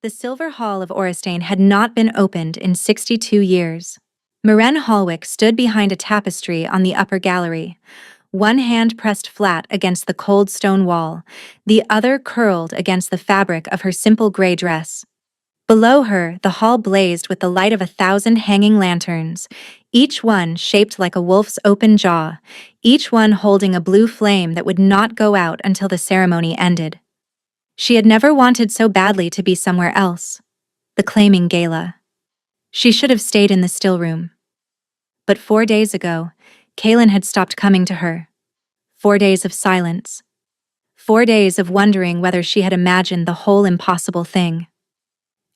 The Silver Hall of Oristane had not been opened in 62 years. Maren Hallwick stood behind a tapestry on the upper gallery, one hand pressed flat against the cold stone wall, the other curled against the fabric of her simple gray dress. Below her, the hall blazed with the light of 1,000 hanging lanterns, each one shaped like a wolf's open jaw, each one holding a blue flame that would not go out until the ceremony ended. She had never wanted so badly to be somewhere else. The claiming gala. She should have stayed in the still room. But 4 days ago, Kaylin had stopped coming to her. 4 days of silence. 4 days of wondering whether she had imagined the whole impossible thing.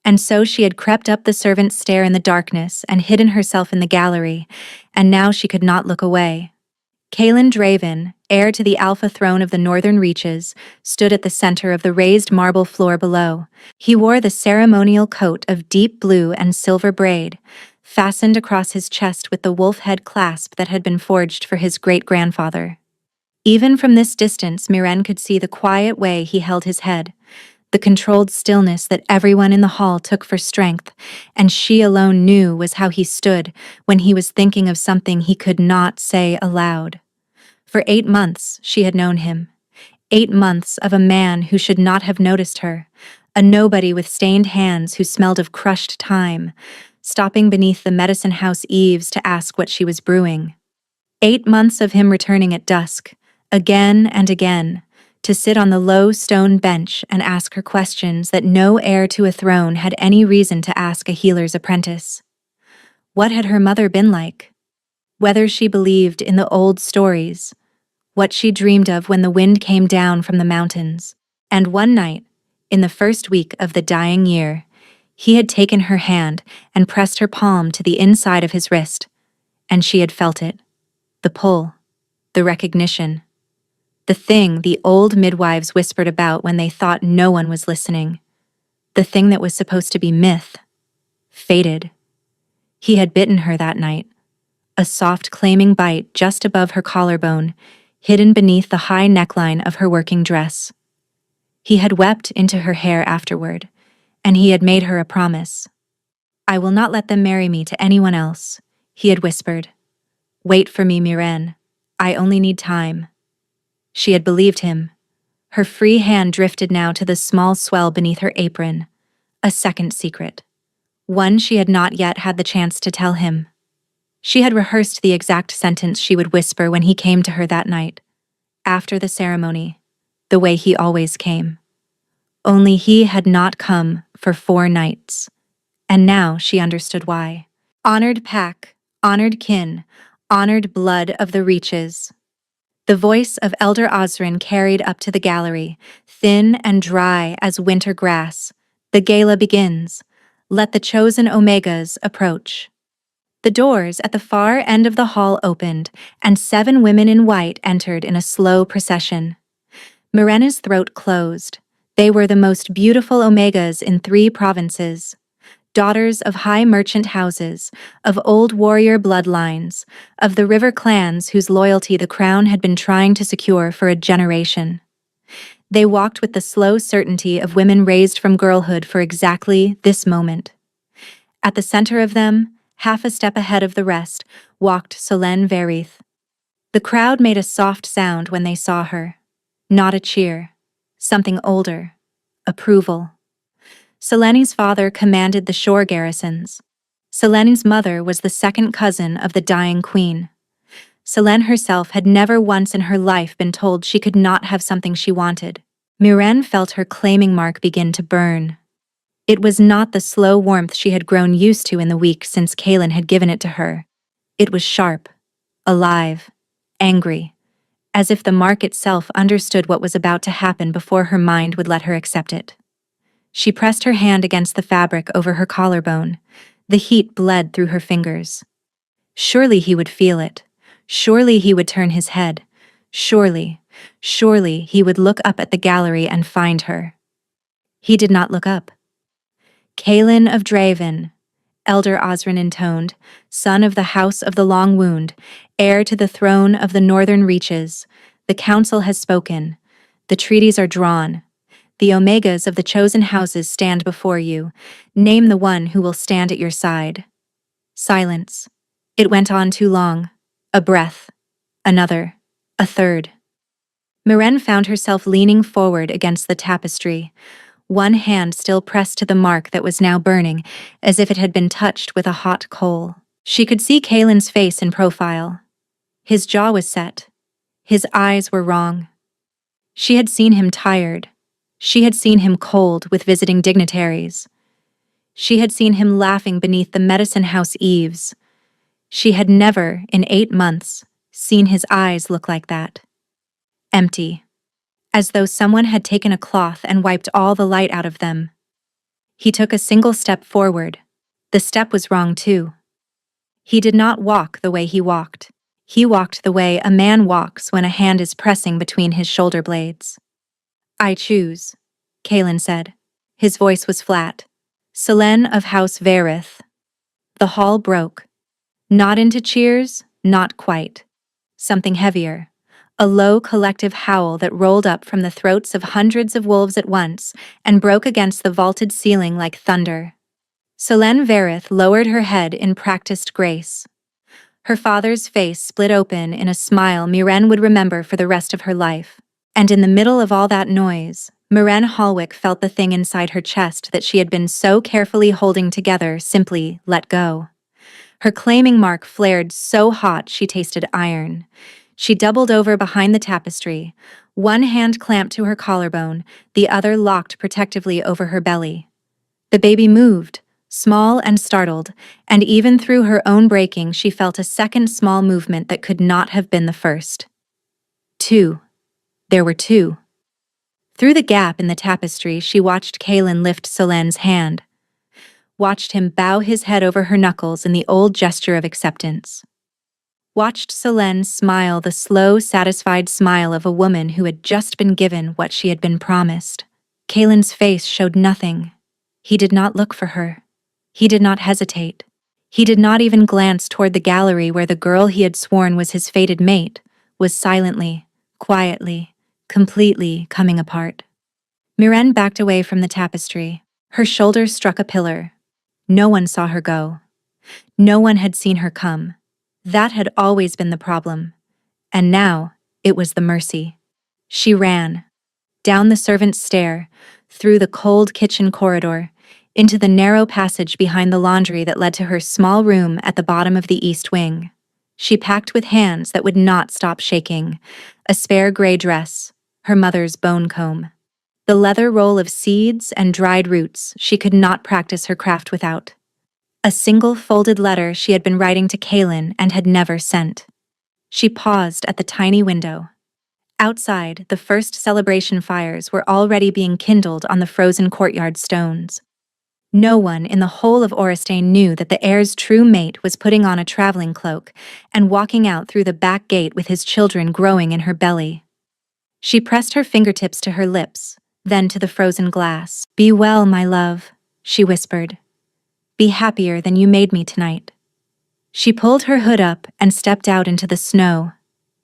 And so she had crept up the servants' stair in the darkness and hidden herself in the gallery, and now she could not look away. Kaylin Draven, heir to the Alpha throne of the Northern Reaches, stood at the center of the raised marble floor below. He wore the ceremonial coat of deep blue and silver braid, fastened across his chest with the wolf head clasp that had been forged for his great-grandfather. Even from this distance, Maren could see the quiet way he held his head, the controlled stillness that everyone in the hall took for strength, and she alone knew was how he stood when he was thinking of something he could not say aloud. For 8 months she had known him. 8 months of a man who should not have noticed her, a nobody with stained hands who smelled of crushed thyme, stopping beneath the medicine house eaves to ask what she was brewing. 8 months of him returning at dusk, again and again, to sit on the low stone bench and ask her questions that no heir to a throne had any reason to ask a healer's apprentice. What had her mother been like? Whether she believed in the old stories, what she dreamed of when the wind came down from the mountains. And one night, in the first week of the dying year, he had taken her hand and pressed her palm to the inside of his wrist, and she had felt it. The pull, the recognition. The thing the old midwives whispered about when they thought no one was listening. The thing that was supposed to be myth. Fated. He had bitten her that night. A soft claiming bite just above her collarbone, hidden beneath the high neckline of her working dress. He had wept into her hair afterward, and he had made her a promise. "I will not let them marry me to anyone else," he had whispered. "Wait for me, Maren. I only need time." She had believed him. Her free hand drifted now to the small swell beneath her apron. A second secret. One she had not yet had the chance to tell him. She had rehearsed the exact sentence she would whisper when he came to her that night, after the ceremony, the way he always came. Only he had not come for 4 nights. And now she understood why. Honored pack, honored kin, honored blood of the Reaches. The voice of Elder Osrin carried up to the gallery, thin and dry as winter grass. The gala begins. Let the chosen Omegas approach. The doors at the far end of the hall opened, and 7 women in white entered in a slow procession. Mirena's throat closed. They were the most beautiful Omegas in 3 provinces. Daughters of high merchant houses, of old warrior bloodlines, of the river clans whose loyalty the crown had been trying to secure for a generation. They walked with the slow certainty of women raised from girlhood for exactly this moment. At the center of them, half a step ahead of the rest, walked Solène Verith. The crowd made a soft sound when they saw her. Not a cheer. Something older. Approval. Seleni's father commanded the shore garrisons. Seleni's mother was the second cousin of the dying queen. Selene herself had never once in her life been told she could not have something she wanted. Maren felt her claiming mark begin to burn. It was not the slow warmth she had grown used to in the weeks since Kaylin had given it to her. It was sharp, alive, angry, as if the mark itself understood what was about to happen before her mind would let her accept it. She pressed her hand against the fabric over her collarbone. The heat bled through her fingers. Surely he would feel it. Surely he would turn his head. Surely he would look up at the gallery and find her. He did not look up. Kaylin of Draven, Elder Osrin intoned, son of the House of the Long Wound, heir to the throne of the Northern Reaches, the council has spoken. The treaties are drawn. The omegas of the chosen houses stand before you. Name the one who will stand at your side. Silence. It went on too long. A breath. Another. A third. Maren found herself leaning forward against the tapestry, one hand still pressed to the mark that was now burning, as if it had been touched with a hot coal. She could see Kaelin's face in profile. His jaw was set. His eyes were wrong. She had seen him tired. She had seen him cold with visiting dignitaries. She had seen him laughing beneath the medicine house eaves. She had never, in 8 months, seen his eyes look like that. Empty. As though someone had taken a cloth and wiped all the light out of them. He took a single step forward. The step was wrong too. He did not walk the way he walked. He walked the way a man walks when a hand is pressing between his shoulder blades. I choose, Kaelin said. His voice was flat. Selene of House Varith. The hall broke. Not into cheers, not quite. Something heavier. A low collective howl that rolled up from the throats of hundreds of wolves at once and broke against the vaulted ceiling like thunder. Selene Varith lowered her head in practiced grace. Her father's face split open in a smile Maren would remember for the rest of her life. And in the middle of all that noise, Maren Hallwick felt the thing inside her chest that she had been so carefully holding together simply let go. Her claiming mark flared so hot she tasted iron. She doubled over behind the tapestry, one hand clamped to her collarbone, the other locked protectively over her belly. The baby moved, small and startled, and even through her own breaking she felt a second small movement that could not have been the first. 2. There were 2. Through the gap in the tapestry she watched Kaelin lift Selene's hand, watched him bow his head over her knuckles in the old gesture of acceptance. Watched Selene smile the slow, satisfied smile of a woman who had just been given what she had been promised. Kaelin's face showed nothing. He did not look for her. He did not hesitate. He did not even glance toward the gallery where the girl he had sworn was his fated mate was silently, quietly, completely coming apart. Maren backed away from the tapestry. Her shoulders struck a pillar. No one saw her go. No one had seen her come. That had always been the problem. And now, it was the mercy. She ran. Down the servants' stair, through the cold kitchen corridor, into the narrow passage behind the laundry that led to her small room at the bottom of the east wing. She packed with hands that would not stop shaking, a spare gray dress, her mother's bone comb, the leather roll of seeds and dried roots she could not practice her craft without. A single folded letter she had been writing to Kaelin and had never sent. She paused at the tiny window. Outside, the first celebration fires were already being kindled on the frozen courtyard stones. No one in the whole of Orestein knew that the heir's true mate was putting on a traveling cloak and walking out through the back gate with his children growing in her belly. She pressed her fingertips to her lips, then to the frozen glass. "Be well, my love," she whispered. "Be happier than you made me tonight." She pulled her hood up and stepped out into the snow.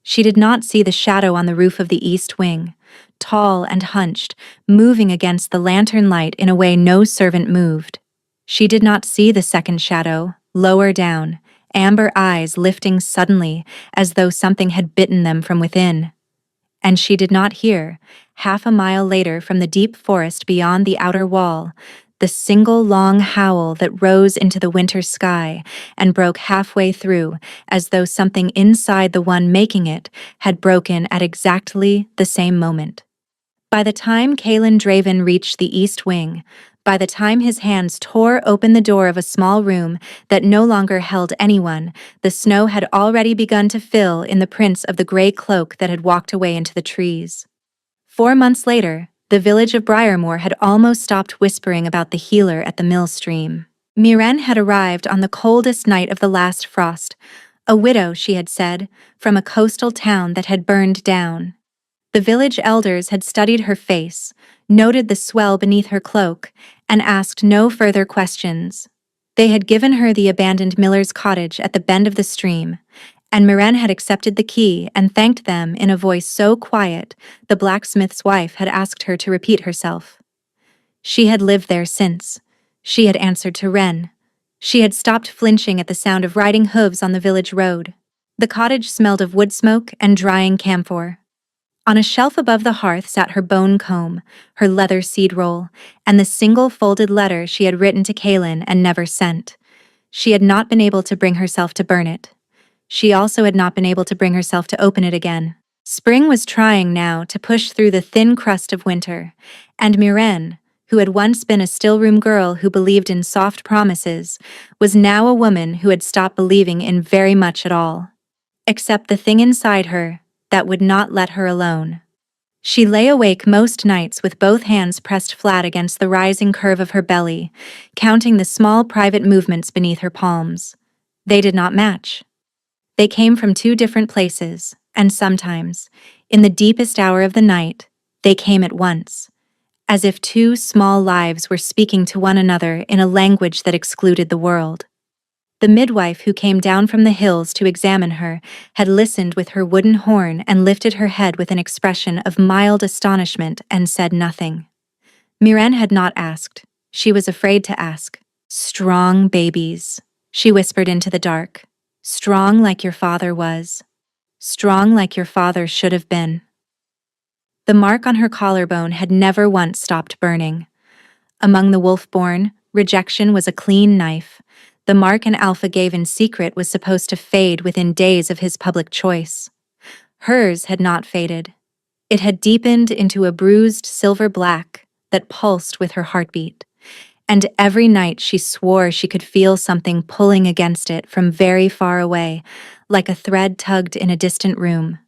She did not see the shadow on the roof of the east wing, tall and hunched, moving against the lantern light in a way no servant moved. She did not see the second shadow, lower down, amber eyes lifting suddenly as though something had bitten them from within. And she did not hear, half a mile later from the deep forest beyond the outer wall, the single long howl that rose into the winter sky and broke halfway through, as though something inside the one making it had broken at exactly the same moment. By the time Kaelin Draven reached the east wing, by the time his hands tore open the door of a small room that no longer held anyone, the snow had already begun to fill in the prints of the gray cloak that had walked away into the trees. 4 months later, the village of Briarmoor had almost stopped whispering about the healer at the mill stream. Maren had arrived on the coldest night of the last frost, a widow, she had said, from a coastal town that had burned down. The village elders had studied her face, noted the swell beneath her cloak, and asked no further questions. They had given her the abandoned miller's cottage at the bend of the stream, and Miren had accepted the key and thanked them in a voice so quiet the blacksmith's wife had asked her to repeat herself. She had lived there since. She had answered to Wren. She had stopped flinching at the sound of riding hooves on the village road. The cottage smelled of wood smoke and drying camphor. On a shelf above the hearth sat her bone comb, her leather seed roll, and the single folded letter she had written to Kaelin and never sent. She had not been able to bring herself to burn it. She also had not been able to bring herself to open it again. Spring was trying now to push through the thin crust of winter, and Miren, who had once been a still-room girl who believed in soft promises, was now a woman who had stopped believing in very much at all. Except the thing inside her that would not let her alone. She lay awake most nights with both hands pressed flat against the rising curve of her belly, counting the small private movements beneath her palms. They did not match. They came from two different places, and sometimes, in the deepest hour of the night, they came at once, as if two small lives were speaking to one another in a language that excluded the world. The midwife who came down from the hills to examine her had listened with her wooden horn and lifted her head with an expression of mild astonishment and said nothing. Miren had not asked. She was afraid to ask. "Strong babies," she whispered into the dark. "Strong like your father was. Strong like your father should have been." The mark on her collarbone had never once stopped burning. Among the wolf-born, rejection was a clean knife. The mark an alpha gave in secret was supposed to fade within days of his public choice. Hers had not faded. It had deepened into a bruised silver black that pulsed with her heartbeat, and every night she swore she could feel something pulling against it from very far away, like a thread tugged in a distant room.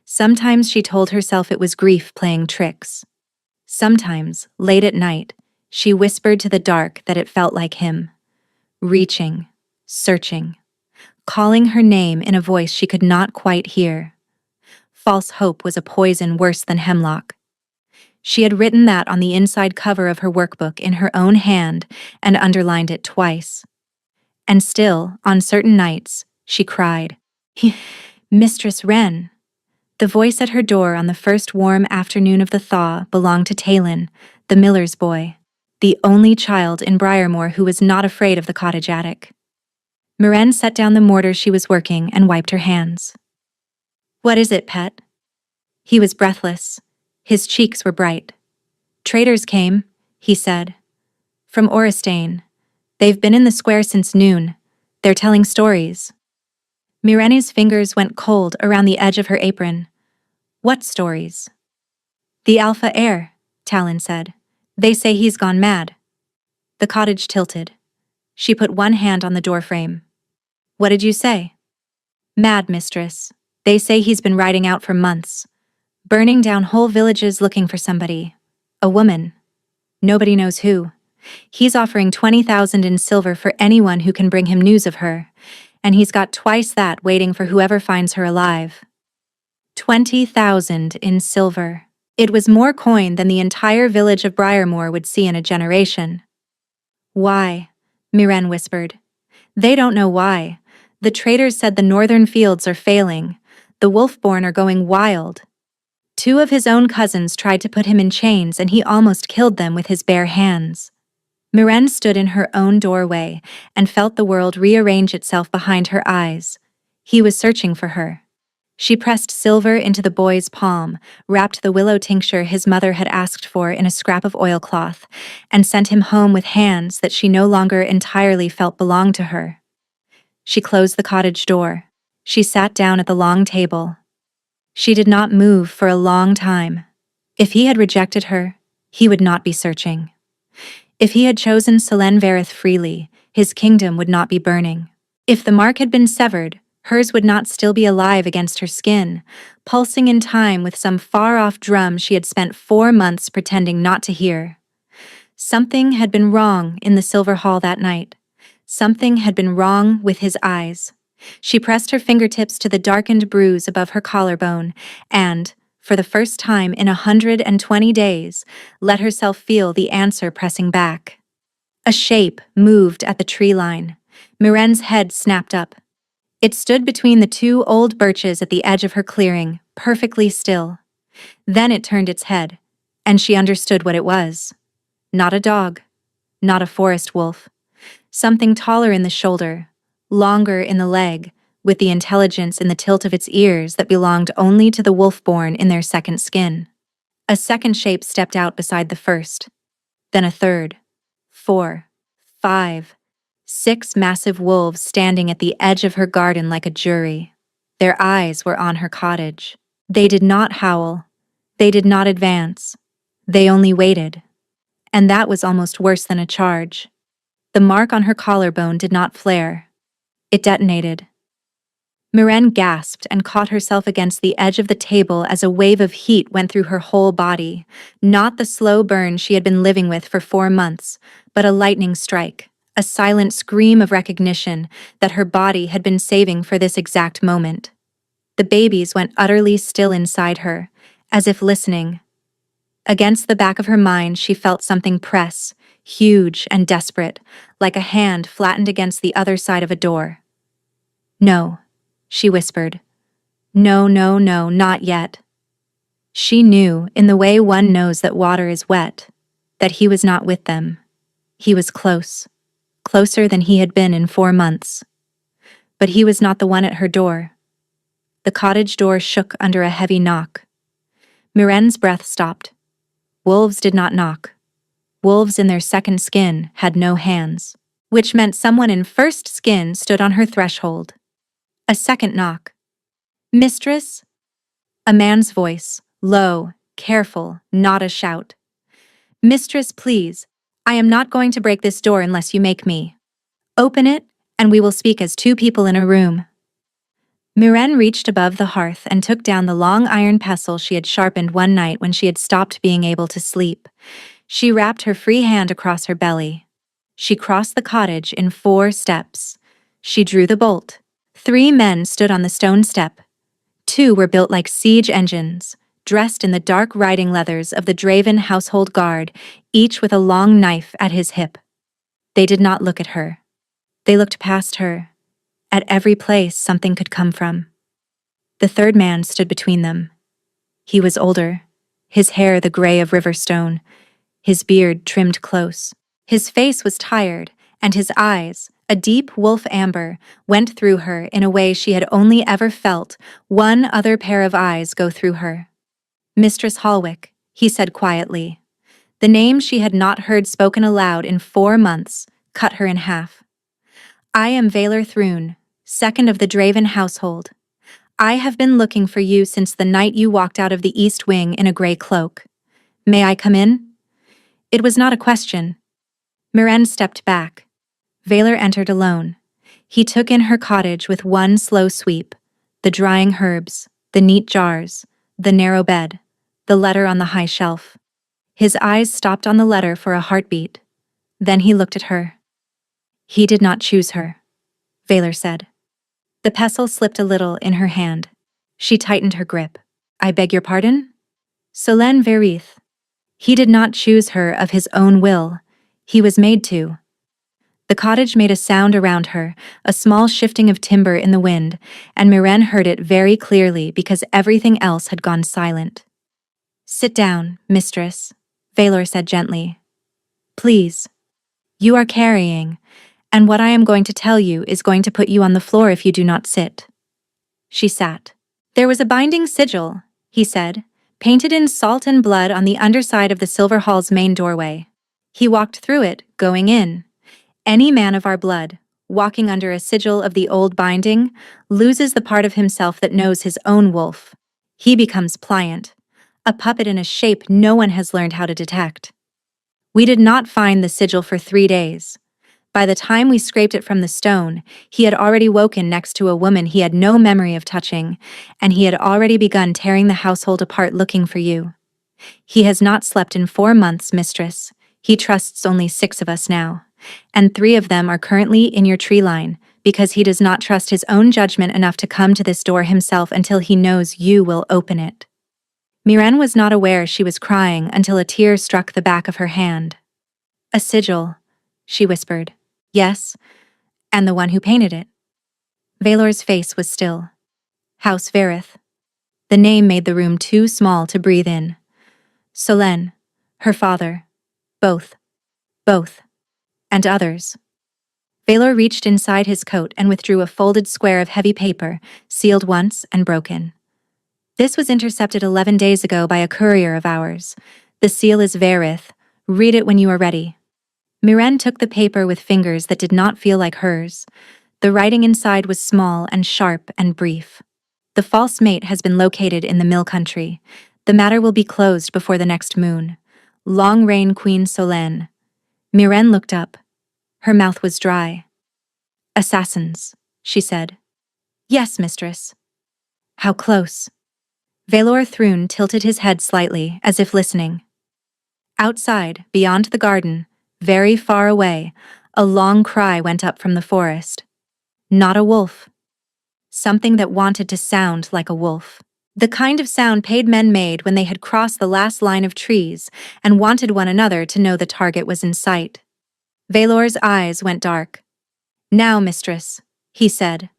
Sometimes she told herself it was grief playing tricks. Sometimes, late at night, she whispered to the dark that it felt like him. Reaching, searching, calling her name in a voice she could not quite hear. False hope was a poison worse than hemlock. She had written that on the inside cover of her workbook in her own hand and underlined it twice. And still, on certain nights, she cried, "Mistress Wren." The voice at her door on the first warm afternoon of the thaw belonged to Talon, the miller's boy, the only child in Briarmoor who was not afraid of the cottage attic. Miren set down the mortar she was working and wiped her hands. "What is it, pet?" He was breathless. His cheeks were bright. "Traders came," he said. "From Oristane. They've been in the square since noon. They're telling stories." Mirene's fingers went cold around the edge of her apron. "What stories?" "The Alpha Heir," Talon said. "They say he's gone mad." The cottage tilted. She put one hand on the doorframe. "What did you say?" "Mad, mistress. They say he's been riding out for months, burning down whole villages looking for somebody. A woman. Nobody knows who. He's offering 20,000 in silver for anyone who can bring him news of her, and he's got twice that waiting for whoever finds her alive." 20,000 in silver. It was more coin than the entire village of Briarmoor would see in a generation. "Why?" Miren whispered. "They don't know why. The traders said the northern fields are failing. The wolf-born are going wild. Two of his own cousins tried to put him in chains and he almost killed them with his bare hands." Miren stood in her own doorway and felt the world rearrange itself behind her eyes. He was searching for her. She pressed silver into the boy's palm, wrapped the willow tincture his mother had asked for in a scrap of oilcloth, and sent him home with hands that she no longer entirely felt belonged to her. She closed the cottage door. She sat down at the long table. She did not move for a long time. If he had rejected her, he would not be searching. If he had chosen Selene Verith freely, his kingdom would not be burning. If the mark had been severed, hers would not still be alive against her skin, pulsing in time with some far-off drum she had spent 4 months pretending not to hear. Something had been wrong in the Silver Hall that night. Something had been wrong with his eyes. She pressed her fingertips to the darkened bruise above her collarbone and, for the first time in 120 days, let herself feel the answer pressing back. A shape moved at the tree line. Miren's head snapped up. It stood between the two old birches at the edge of her clearing, perfectly still. Then it turned its head, and she understood what it was. Not a dog, not a forest wolf. Something taller in the shoulder, longer in the leg, with the intelligence in the tilt of its ears that belonged only to the wolf-born in their second skin. A second shape stepped out beside the first. Then a third. 4, 5, 6 massive wolves standing at the edge of her garden like a jury. Their eyes were on her cottage. They did not howl. They did not advance. They only waited. And that was almost worse than a charge. The mark on her collarbone did not flare. It detonated. Myrenne gasped and caught herself against the edge of the table as a wave of heat went through her whole body, not the slow burn she had been living with for 4 months, but a lightning strike, a silent scream of recognition that her body had been saving for this exact moment. The babies went utterly still inside her, as if listening. Against the back of her mind she felt something press, huge and desperate, like a hand flattened against the other side of a door. "No," she whispered. "No, no, no, not yet." She knew, in the way one knows that water is wet, that he was not with them. He was close, closer than he had been in 4 months. But he was not the one at her door. The cottage door shook under a heavy knock. Myrenne's breath stopped. Wolves did not knock. Wolves in their second skin had no hands, which meant someone in first skin stood on her threshold. A second knock. "Mistress?" A man's voice, low, careful, not a shout. "Mistress, please. I am not going to break this door unless you make me. Open it, and we will speak as 2 people in a room." Myrenne reached above the hearth and took down the long iron pestle she had sharpened one night when she had stopped being able to sleep. She wrapped her free hand across her belly. She crossed the cottage in 4 steps. She drew the bolt. 3 men stood on the stone step. 2 were built like siege engines, dressed in the dark riding leathers of the Draven household guard, each with a long knife at his hip. They did not look at her. They looked past her. At every place something could come from. The third man stood between them. He was older, his hair the gray of river stone, his beard trimmed close. His face was tired, and his eyes, a deep wolf amber, went through her in a way she had only ever felt one other pair of eyes go through her. "Mistress Hallwick," he said quietly. The name she had not heard spoken aloud in 4 months cut her in half. "I am Valar Thrune, second of the Draven household. I have been looking for you since the night you walked out of the East Wing in a gray cloak. May I come in?" It was not a question. Myrenne stepped back. Valar entered alone. He took in her cottage with one slow sweep: the drying herbs, the neat jars, the narrow bed, the letter on the high shelf. His eyes stopped on the letter for a heartbeat. Then he looked at her. "He did not choose her," Valar said. The pestle slipped a little in her hand. She tightened her grip. "I beg your pardon?" "Solen Verith. He did not choose her of his own will. He was made to." The cottage made a sound around her, a small shifting of timber in the wind, and Myrenne heard it very clearly because everything else had gone silent. "Sit down, mistress," Valar said gently. "Please. You are carrying, and what I am going to tell you is going to put you on the floor if you do not sit." She sat. "There was a binding sigil," he said, painted in salt and blood on the underside of the Silver Hall's main doorway. He walked through it, going in. Any man of our blood, walking under a sigil of the old binding, loses the part of himself that knows his own wolf. He becomes pliant, a puppet in a shape no one has learned how to detect. We did not find the sigil for 3 days. By the time we scraped it from the stone, he had already woken next to a woman he had no memory of touching, and he had already begun tearing the household apart looking for you. He has not slept in 4 months, mistress. He trusts only 6 of us now, and 3 of them are currently in your tree line, because he does not trust his own judgment enough to come to this door himself until he knows you will open it." Myrenne was not aware she was crying until a tear struck the back of her hand. "A sigil," she whispered. "Yes, and the one who painted it." Valor's face was still. House Verith. The name made the room too small to breathe in. Solène, her father, both, and others. Valor reached inside his coat and withdrew a folded square of heavy paper, sealed once and broken. This was intercepted 11 days ago by a courier of ours. The seal is Verith. Read it when you are ready. Miren took the paper with fingers that did not feel like hers. The writing inside was small and sharp and brief. The false mate has been located in the Mill Country. The matter will be closed before the next moon. Long reign Queen Solène. Miren looked up. Her mouth was dry. Assassins, she said. Yes, mistress. How close? Valor Thrun tilted his head slightly, as if listening. Outside, beyond the garden, very far away, a long cry went up from the forest. Not a wolf. Something that wanted to sound like a wolf. The kind of sound paid men made when they had crossed the last line of trees and wanted one another to know the target was in sight. Valor's eyes went dark. Now, mistress, he said.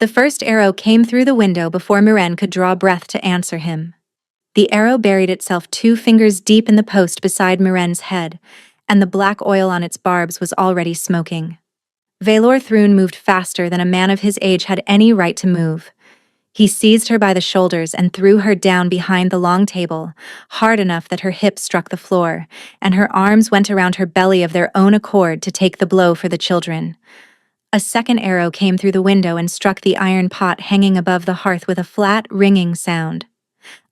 The first arrow came through the window before Miren could draw breath to answer him. The arrow buried itself 2 fingers deep in the post beside Miren's head, and the black oil on its barbs was already smoking. Valor Thrun moved faster than a man of his age had any right to move. He seized her by the shoulders and threw her down behind the long table, hard enough that her hips struck the floor, and her arms went around her belly of their own accord to take the blow for the children. A second arrow came through the window and struck the iron pot hanging above the hearth with a flat, ringing sound.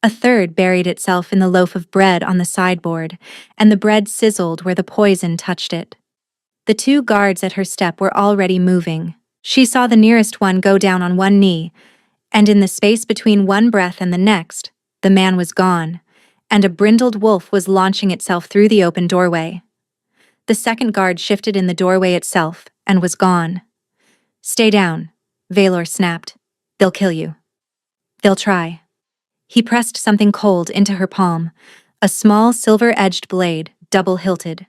A third buried itself in the loaf of bread on the sideboard, and the bread sizzled where the poison touched it. The 2 guards at her step were already moving. She saw the nearest one go down on one knee, and in the space between one breath and the next, the man was gone, and a brindled wolf was launching itself through the open doorway. The second guard shifted in the doorway itself and was gone. Stay down, Valor snapped. They'll kill you. They'll try. He pressed something cold into her palm, a small silver-edged blade, double-hilted.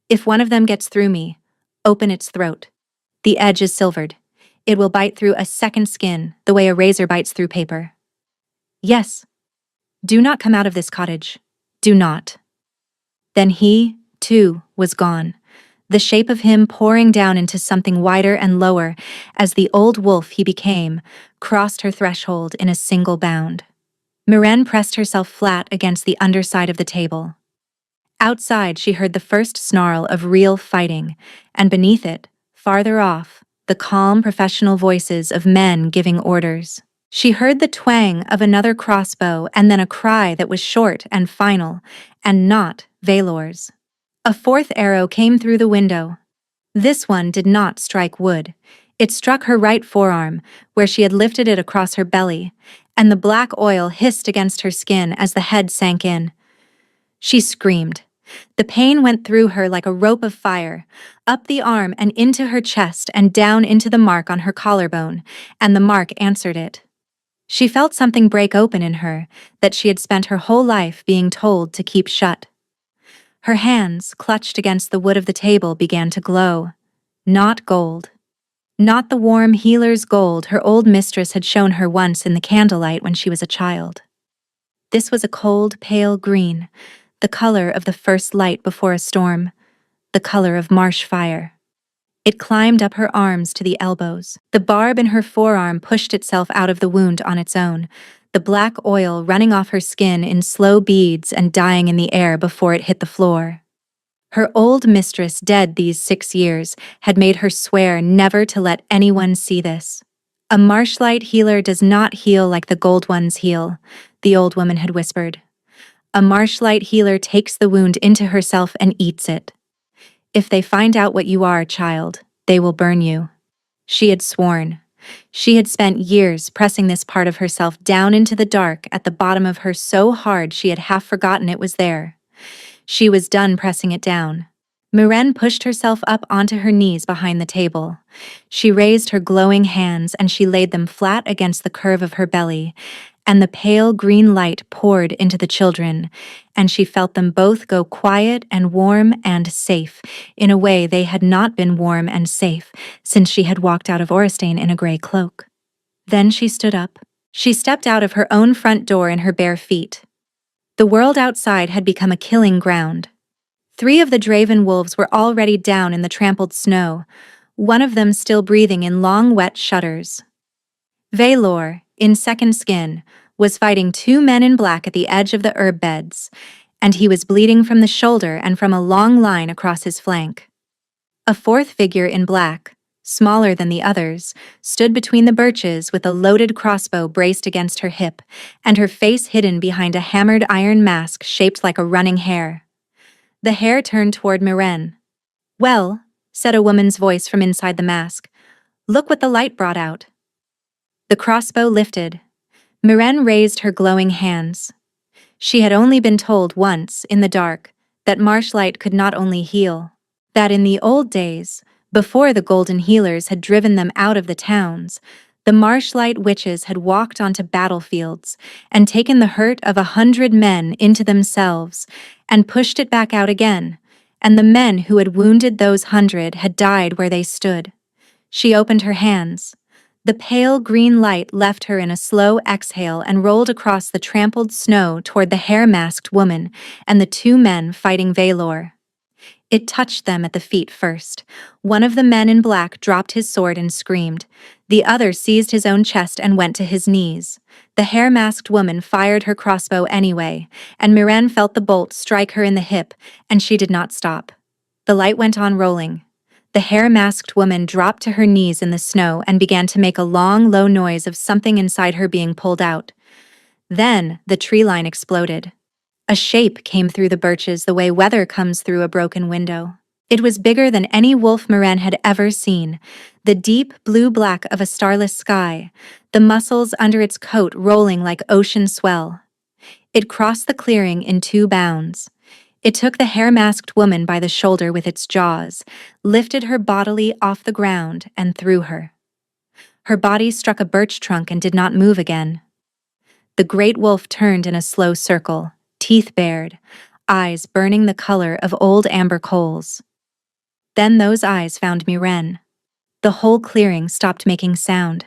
If one of them gets through me, open its throat. The edge is silvered. It will bite through a second skin, the way a razor bites through paper. Yes. Do not come out of this cottage. Do not. Then he, too, was gone, the shape of him pouring down into something wider and lower as the old wolf he became crossed her threshold in a single bound. Miren pressed herself flat against the underside of the table. Outside, she heard the first snarl of real fighting, and beneath it, farther off, the calm professional voices of men giving orders. She heard the twang of another crossbow and then a cry that was short and final, and not Valor's. A 4th arrow came through the window. This one did not strike wood. It struck her right forearm, where she had lifted it across her belly, and the black oil hissed against her skin as the head sank in. She screamed. The pain went through her like a rope of fire, up the arm and into her chest and down into the mark on her collarbone, and the mark answered it. She felt something break open in her that she had spent her whole life being told to keep shut. Her hands, clutched against the wood of the table, began to glow. Not gold. Not the warm healer's gold her old mistress had shown her once in the candlelight when she was a child. This was a cold, pale green, the color of the first light before a storm, the color of marsh fire. It climbed up her arms to the elbows. The barb in her forearm pushed itself out of the wound on its own, the black oil running off her skin in slow beads and dying in the air before it hit the floor. Her old mistress, dead these 6 years, had made her swear never to let anyone see this. A marshlight healer does not heal like the gold ones heal, the old woman had whispered. A marshlight healer takes the wound into herself and eats it. If they find out what you are, child, they will burn you. She had sworn. She had spent years pressing this part of herself down into the dark at the bottom of her so hard she had half forgotten it was there. She was done pressing it down. Miren pushed herself up onto her knees behind the table. She raised her glowing hands and she laid them flat against the curve of her belly, and the pale green light poured into the children, and she felt them both go quiet and warm and safe, in a way they had not been warm and safe since she had walked out of Orestein in a gray cloak. Then she stood up. She stepped out of her own front door in her bare feet. The world outside had become a killing ground. 3 of the Draven wolves were already down in the trampled snow, one of them still breathing in long wet shudders. Valor, in second skin, was fighting 2 men in black at the edge of the herb beds, and he was bleeding from the shoulder and from a long line across his flank. A 4th figure in black, smaller than the others, stood between the birches with a loaded crossbow braced against her hip, and her face hidden behind a hammered iron mask shaped like a running hare. The hare turned toward Miren. "Well," said a woman's voice from inside the mask, "look what the light brought out." The crossbow lifted. Miren raised her glowing hands. She had only been told once, in the dark, that marshlight could not only heal, that in the old days, before the golden healers had driven them out of the towns, the marshlight witches had walked onto battlefields and taken the hurt of 100 men into themselves and pushed it back out again, and the men who had wounded those 100 had died where they stood. She opened her hands. The pale green light left her in a slow exhale and rolled across the trampled snow toward the hair-masked woman and the 2 men fighting Valor. It touched them at the feet first. One of the men in black dropped his sword and screamed. The other seized his own chest and went to his knees. The hair-masked woman fired her crossbow anyway, and Miren felt the bolt strike her in the hip, and she did not stop. The light went on rolling. The hair-masked woman dropped to her knees in the snow and began to make a long, low noise of something inside her being pulled out. Then the tree line exploded. A shape came through the birches the way weather comes through a broken window. It was bigger than any wolf Miren had ever seen, the deep blue-black of a starless sky, the muscles under its coat rolling like ocean swell. It crossed the clearing in 2 bounds. It took the hair-masked woman by the shoulder with its jaws, lifted her bodily off the ground, and threw her. Her body struck a birch trunk and did not move again. The great wolf turned in a slow circle, teeth bared, eyes burning the color of old amber coals. Then those eyes found Miren. The whole clearing stopped making sound.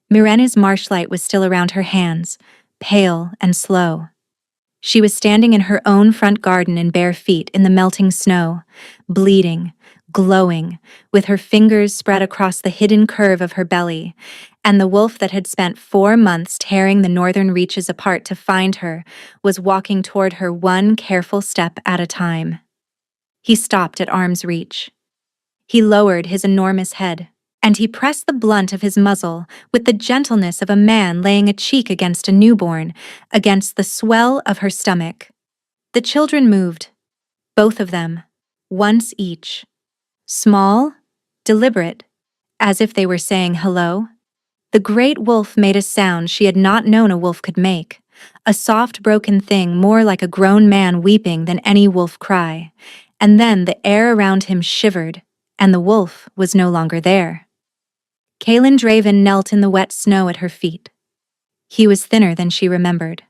Miren's marshlight was still around her hands, pale and slow. She was standing in her own front garden in bare feet in the melting snow, bleeding, glowing, with her fingers spread across the hidden curve of her belly, and the wolf that had spent 4 months tearing the northern reaches apart to find her was walking toward her 1 careful step at a time. He stopped at arm's reach. He lowered his enormous head, and he pressed the blunt of his muzzle with the gentleness of a man laying a cheek against a newborn, against the swell of her stomach. The children moved, both of them, once each. Small, deliberate, as if they were saying hello. The great wolf made a sound she had not known a wolf could make, a soft broken thing more like a grown man weeping than any wolf cry, and then the air around him shivered, and the wolf was no longer there. Kaelin Draven knelt in the wet snow at her feet. He was thinner than she remembered.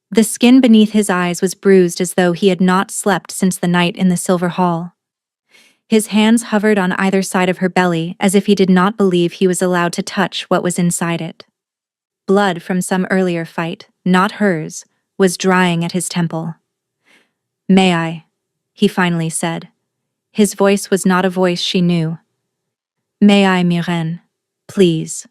The skin beneath his eyes was bruised as though he had not slept since the night in the Silver Hall. His hands hovered on either side of her belly as if he did not believe he was allowed to touch what was inside it. Blood from some earlier fight, not hers, was drying at his temple. "May I?" he finally said. His voice was not a voice she knew. "May I, Miren? Please."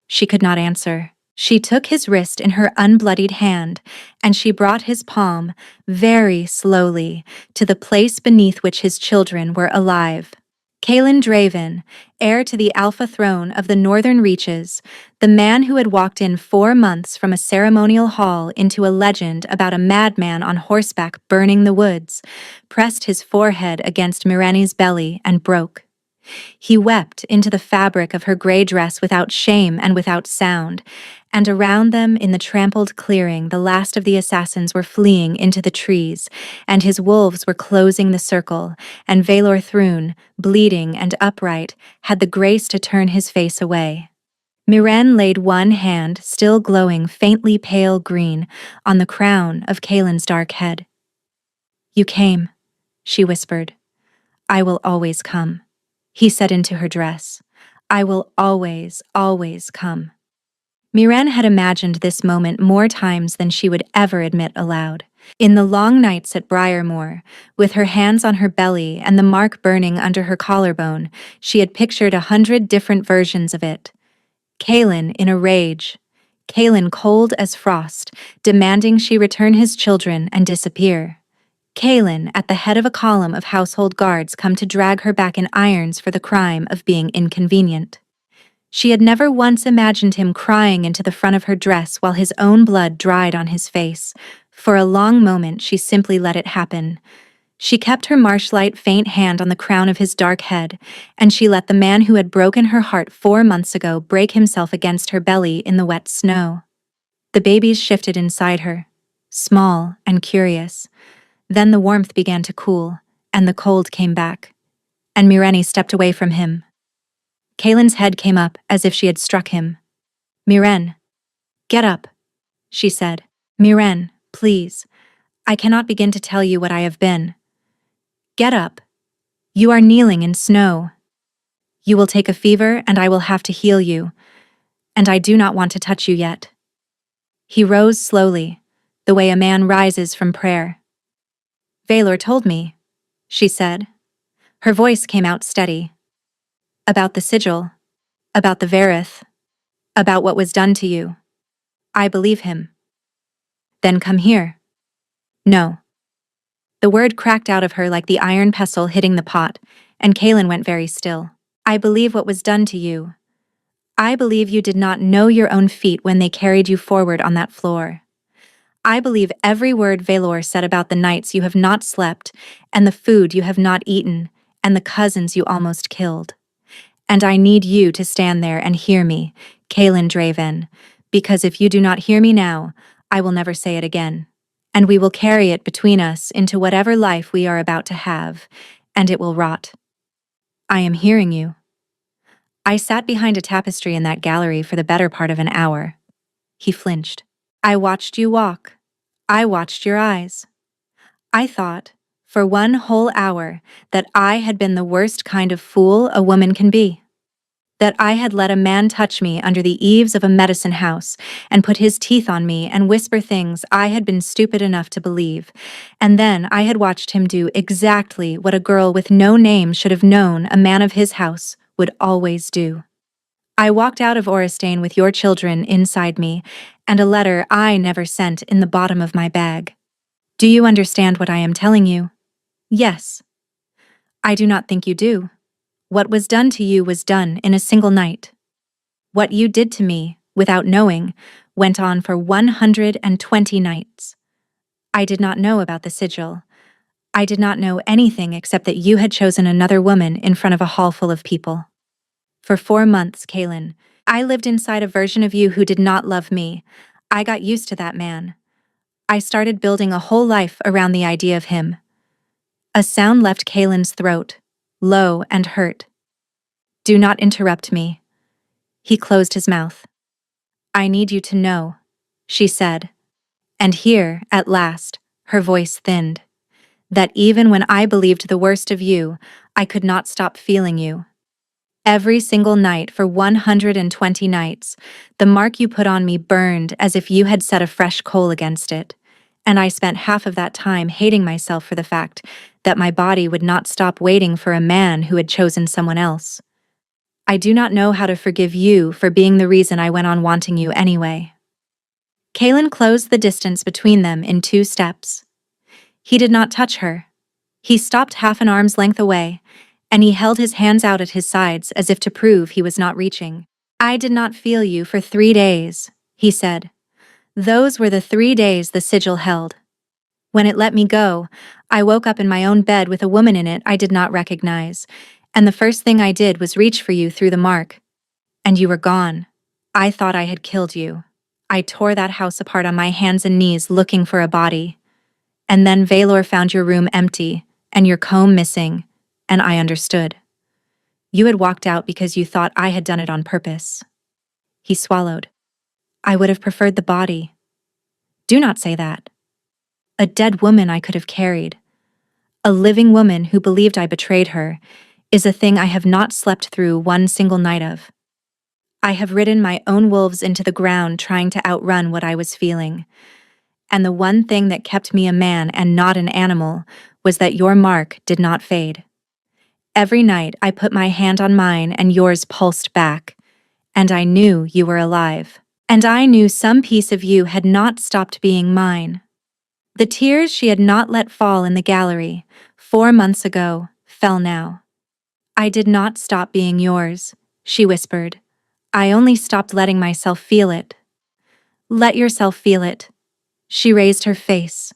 She could not answer. She took his wrist in her unbloodied hand, and she brought his palm, very slowly, to the place beneath which his children were alive. Kaelin Draven, heir to the Alpha throne of the Northern Reaches, the man who had walked in 4 months from a ceremonial hall into a legend about a madman on horseback burning the woods, pressed his forehead against Mirene's belly and broke. He wept into the fabric of her gray dress without shame and without sound, and around them in the trampled clearing the last of the assassins were fleeing into the trees, and his wolves were closing the circle, and Valor Thrune, bleeding and upright, had the grace to turn his face away. Miren laid one hand, still glowing faintly pale green, on the crown of Kaelin's dark head. "You came," she whispered. "I will always come," he said into her dress. "I will always, always come." Miren had imagined this moment more times than she would ever admit aloud. In the long nights at Briarmoor, with her hands on her belly and the mark burning under her collarbone, she had pictured 100 different versions of it. Kaelin in a rage. Kaelin cold as frost, demanding she return his children and disappear. Kaelin at the head of a column of household guards come to drag her back in irons for the crime of being inconvenient. She had never once imagined him crying into the front of her dress while his own blood dried on his face. For a long moment she simply let it happen. She kept her marshlight faint hand on the crown of his dark head, and she let the man who had broken her heart 4 months ago break himself against her belly in the wet snow. The babies shifted inside her, small and curious. Then the warmth began to cool, and the cold came back. And Mireni stepped away from him. Kaelin's head came up as if she had struck him. "Miren, get up," she said. "Miren, please. I cannot begin to tell you what I have been. Get up. You are kneeling in snow. You will take a fever and I will have to heal you. And I do not want to touch you yet." He rose slowly, the way a man rises from prayer. "Valor told me," she said. Her voice came out steady. "About the sigil. About the Varith. About what was done to you. I believe him." "Then come here." "No." The word cracked out of her like the iron pestle hitting the pot, and Kaelin went very still. "I believe what was done to you. I believe you did not know your own feet when they carried you forward on that floor. I believe every word Valor said about the nights you have not slept, and the food you have not eaten, and the cousins you almost killed. And I need you to stand there and hear me, Kaelin Draven, because if you do not hear me now, I will never say it again. And we will carry it between us into whatever life we are about to have, and it will rot. I am hearing you." I sat behind a tapestry in that gallery for the better part of an hour. He flinched. "I watched you walk. I watched your eyes. I thought, for one whole hour, that I had been the worst kind of fool a woman can be. That I had let a man touch me under the eaves of a medicine house and put his teeth on me and whisper things I had been stupid enough to believe. And then I had watched him do exactly what a girl with no name should have known a man of his house would always do. I walked out of Oristane with your children inside me and a letter I never sent in the bottom of my bag. Do you understand what I am telling you? Yes. I do not think you do. What was done to you was done in a single night. What you did to me, without knowing, went on for 120 nights. I did not know about the sigil. I did not know anything except that you had chosen another woman in front of a hall full of people. For 4 months, Kaelin, I lived inside a version of you who did not love me. I got used to that man. I started building a whole life around the idea of him." A sound left Kaelin's throat, low and hurt. "Do not interrupt me." He closed his mouth. "I need you to know," she said. And here, at last, her voice thinned. "That even when I believed the worst of you, I could not stop feeling you. Every single night for 120 nights, the mark you put on me burned as if you had set a fresh coal against it. And I spent half of that time hating myself for the fact that my body would not stop waiting for a man who had chosen someone else. I do not know how to forgive you for being the reason I went on wanting you anyway." Kaelin closed the distance between them in 2 steps. He did not touch her. He stopped half an arm's length away, and he held his hands out at his sides as if to prove he was not reaching. "I did not feel you for 3 days, he said. "Those were the 3 days the sigil held. When it let me go, I woke up in my own bed with a woman in it I did not recognize, and the first thing I did was reach for you through the mark. And you were gone. I thought I had killed you. I tore that house apart on my hands and knees looking for a body. And then Valor found your room empty, and your comb missing, and I understood. You had walked out because you thought I had done it on purpose." He swallowed. I would have preferred the body. Do not say that. A dead woman I could have carried. A living woman who believed I betrayed her is a thing I have not slept through one single night of. I have ridden my own wolves into the ground trying to outrun what I was feeling. And the one thing that kept me a man and not an animal was that your mark did not fade. Every night I put my hand on mine and yours pulsed back, and I knew you were alive. And I knew some piece of you had not stopped being mine. The tears she had not let fall in the gallery, 4 months ago, fell now. I did not stop being yours, she whispered. I only stopped letting myself feel it. Let yourself feel it. She raised her face.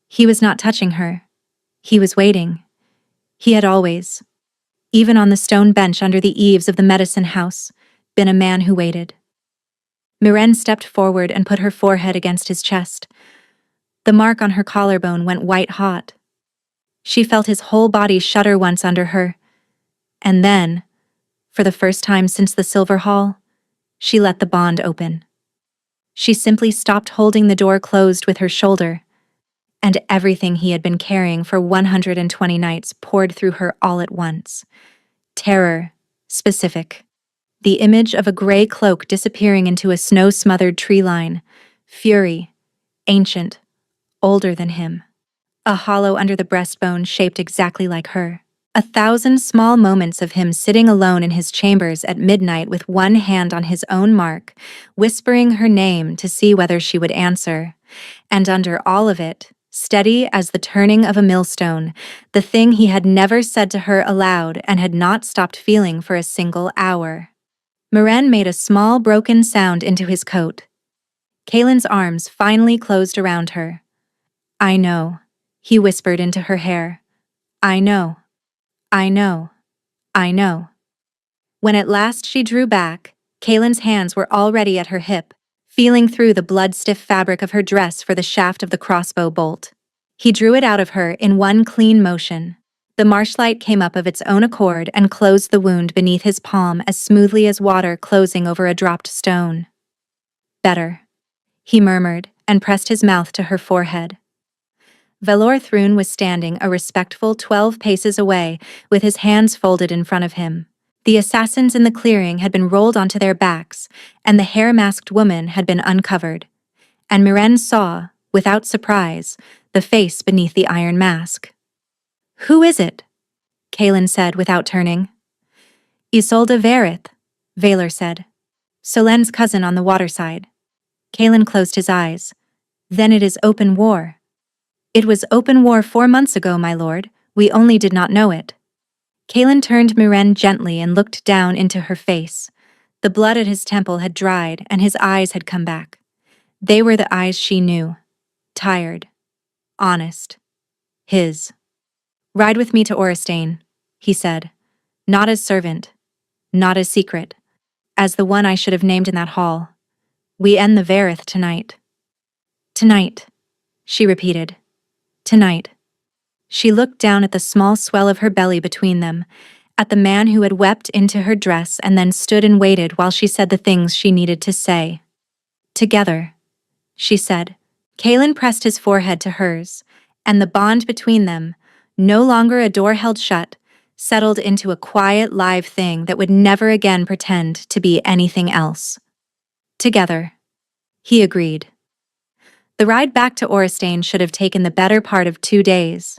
He was not touching her. He was waiting. He had always, even on the stone bench under the eaves of the medicine house, been a man who waited. Miren stepped forward and put her forehead against his chest. The mark on her collarbone went white-hot. She felt his whole body shudder once under her, and then, for the first time since the Silver Hall, she let the bond open. She simply stopped holding the door closed with her shoulder, and everything he had been carrying for 120 nights poured through her all at once. Terror, specific. The image of a gray cloak disappearing into a snow-smothered tree line. Fury, ancient, older than him. A hollow under the breastbone shaped exactly like her. 1,000 small moments of him sitting alone in his chambers at midnight with one hand on his own mark, whispering her name to see whether she would answer. And under all of it, steady as the turning of a millstone, the thing he had never said to her aloud and had not stopped feeling for a single hour. Miren made a small broken sound into his coat. Kaylin's arms finally closed around her. I know, he whispered into her hair. I know. I know. I know. When at last she drew back, Kaylin's hands were already at her hip, feeling through the blood-stiff fabric of her dress for the shaft of the crossbow bolt. He drew it out of her in one clean motion. The marshlight came up of its own accord and closed the wound beneath his palm as smoothly as water closing over a dropped stone. Better, he murmured and pressed his mouth to her forehead. Valor Thrun was standing a respectful 12 paces away with his hands folded in front of him. The assassins in the clearing had been rolled onto their backs, and the hair-masked woman had been uncovered. And Miren saw, without surprise, the face beneath the iron mask. Who is it? Kaylin said without turning. Isolde Verith, Valor said. Solenne's cousin on the waterside. Kaylin closed his eyes. Then it is open war. It was open war 4 months ago, my lord. We only did not know it. Kaylin turned Miren gently and looked down into her face. The blood at his temple had dried and his eyes had come back. They were the eyes she knew. Tired. Honest. His. Ride with me to Oristane, he said. Not as servant. Not as secret. As the one I should have named in that hall. We end the Verith tonight. Tonight, she repeated. Tonight. She looked down at the small swell of her belly between them, at the man who had wept into her dress and then stood and waited while she said the things she needed to say. Together, she said. Kaylin pressed his forehead to hers, and the bond between them, no longer a door held shut, settled into a quiet live thing that would never again pretend to be anything else. Together, he agreed. The ride back to Oristane should have taken the better part of 2 days.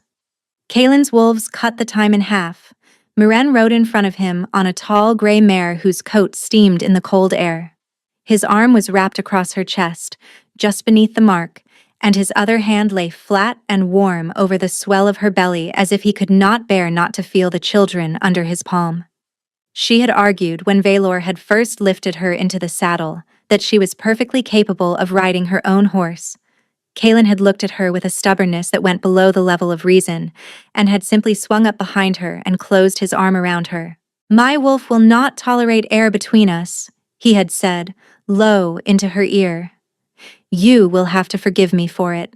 Kaylin's wolves cut the time in half. Miren rode in front of him on a tall gray mare whose coat steamed in the cold air. His arm was wrapped across her chest, just beneath the mark, and his other hand lay flat and warm over the swell of her belly as if he could not bear not to feel the children under his palm. She had argued when Valor had first lifted her into the saddle that she was perfectly capable of riding her own horse. Kaylin had looked at her with a stubbornness that went below the level of reason, and had simply swung up behind her and closed his arm around her. My wolf will not tolerate air between us, he had said, low into her ear. You will have to forgive me for it.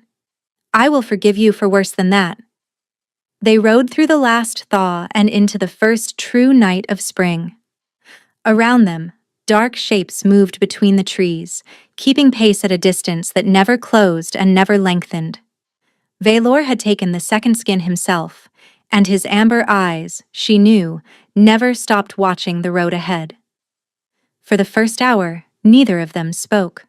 I will forgive you for worse than that. They rode through the last thaw and into the first true night of spring. Around them, Dark shapes moved between the trees, keeping pace at a distance that never closed and never lengthened. Valor had taken the second skin himself, and his amber eyes, she knew, never stopped watching the road ahead. For the first hour, neither of them spoke.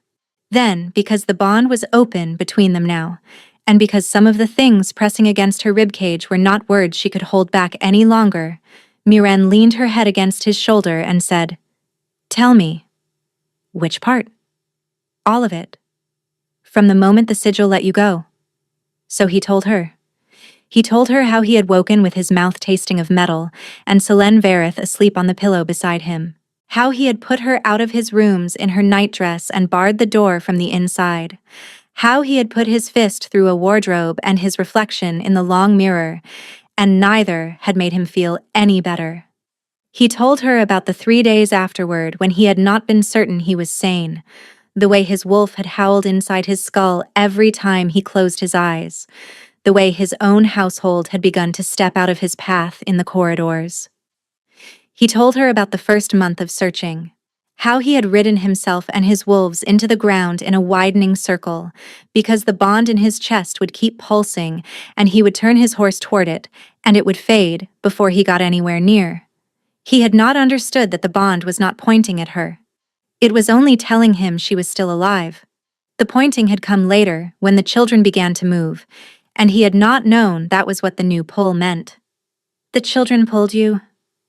Then, because the bond was open between them now, and because some of the things pressing against her ribcage were not words she could hold back any longer, Miren leaned her head against his shoulder and said, "Tell me." "Which part?" "All of it. From the moment the sigil let you go." So he told her. He told her how he had woken with his mouth tasting of metal, and Selene Verith asleep on the pillow beside him. How he had put her out of his rooms in her nightdress and barred the door from the inside. How he had put his fist through a wardrobe and his reflection in the long mirror, and neither had made him feel any better. He told her about the 3 days afterward when he had not been certain he was sane, the way his wolf had howled inside his skull every time he closed his eyes, the way his own household had begun to step out of his path in the corridors. He told her about the first month of searching, how he had ridden himself and his wolves into the ground in a widening circle, because the bond in his chest would keep pulsing and he would turn his horse toward it, and it would fade before he got anywhere near. He had not understood that the bond was not pointing at her. It was only telling him she was still alive. The pointing had come later, when the children began to move, and he had not known that was what the new pull meant. "The children pulled you?"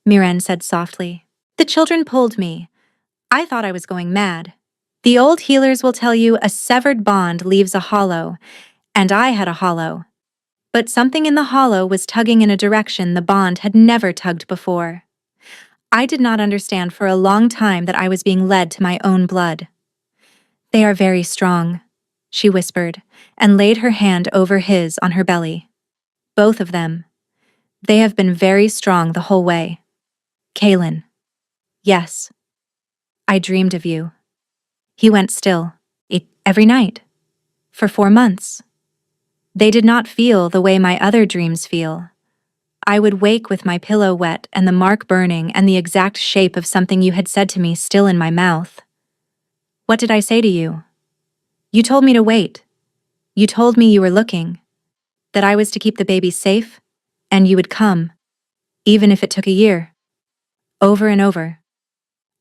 Miren said softly. "The children pulled me. I thought I was going mad. The old healers will tell you a severed bond leaves a hollow, and I had a hollow. But something in the hollow was tugging in a direction the bond had never tugged before. I did not understand for a long time that I was being led to my own blood." "They are very strong," she whispered, and laid her hand over his on her belly. "Both of them. They have been very strong the whole way." "Kaelin." "Yes. I dreamed of you." He went still. Every night. For 4 months. They did not feel the way my other dreams feel. I would wake with my pillow wet and the mark burning and the exact shape of something you had said to me still in my mouth. "What did I say to you?" "You told me to wait. You told me you were looking. That I was to keep the baby safe, and you would come, even if it took a year." Over and over.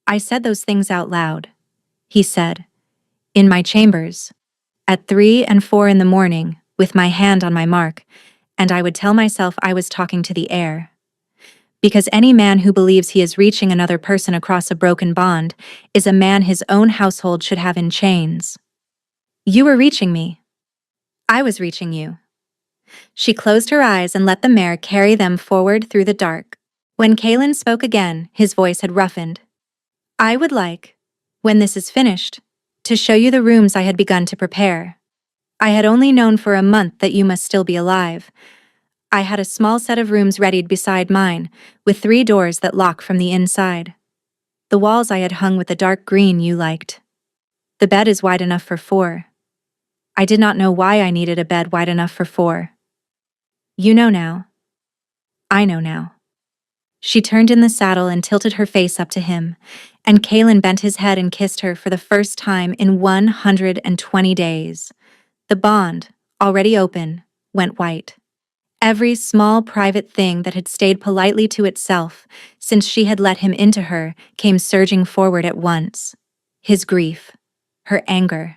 "I said those things out loud," he said, "in my chambers, at 3 and 4 in the morning, with my hand on my mark, and I would tell myself I was talking to the air. Because any man who believes he is reaching another person across a broken bond is a man his own household should have in chains. You were reaching me. I was reaching you." She closed her eyes and let the mare carry them forward through the dark. When Kaelin spoke again, his voice had roughened. "I would like, when this is finished, to show you the rooms I had begun to prepare. I had only known for a month that you must still be alive. I had a small set of rooms readied beside mine, with 3 doors that lock from the inside. The walls I had hung with the dark green you liked. The bed is wide enough for 4. I did not know why I needed a bed wide enough for 4. You know now. I know now." She turned in the saddle and tilted her face up to him, and Kaelin bent his head and kissed her for the first time in 120 days. The bond, already open, went white. Every small private thing that had stayed politely to itself since she had let him into her came surging forward at once. His grief, her anger,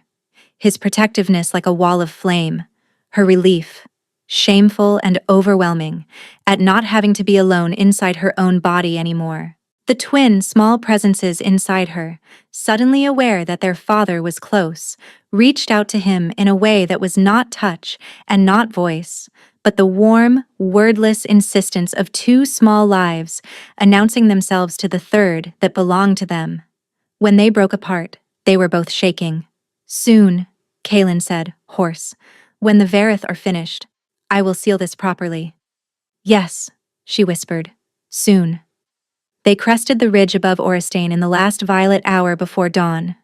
his protectiveness like a wall of flame, her relief, shameful and overwhelming, at not having to be alone inside her own body anymore. The twin small presences inside her, suddenly aware that their father was close, reached out to him in a way that was not touch and not voice, but the warm, wordless insistence of 2 small lives announcing themselves to the third that belonged to them. When they broke apart, they were both shaking. "Soon," Kaelin said, hoarse, "when the Verith are finished, I will seal this properly." "Yes," she whispered, "soon." They crested the ridge above Oristane in the last violet hour before dawn.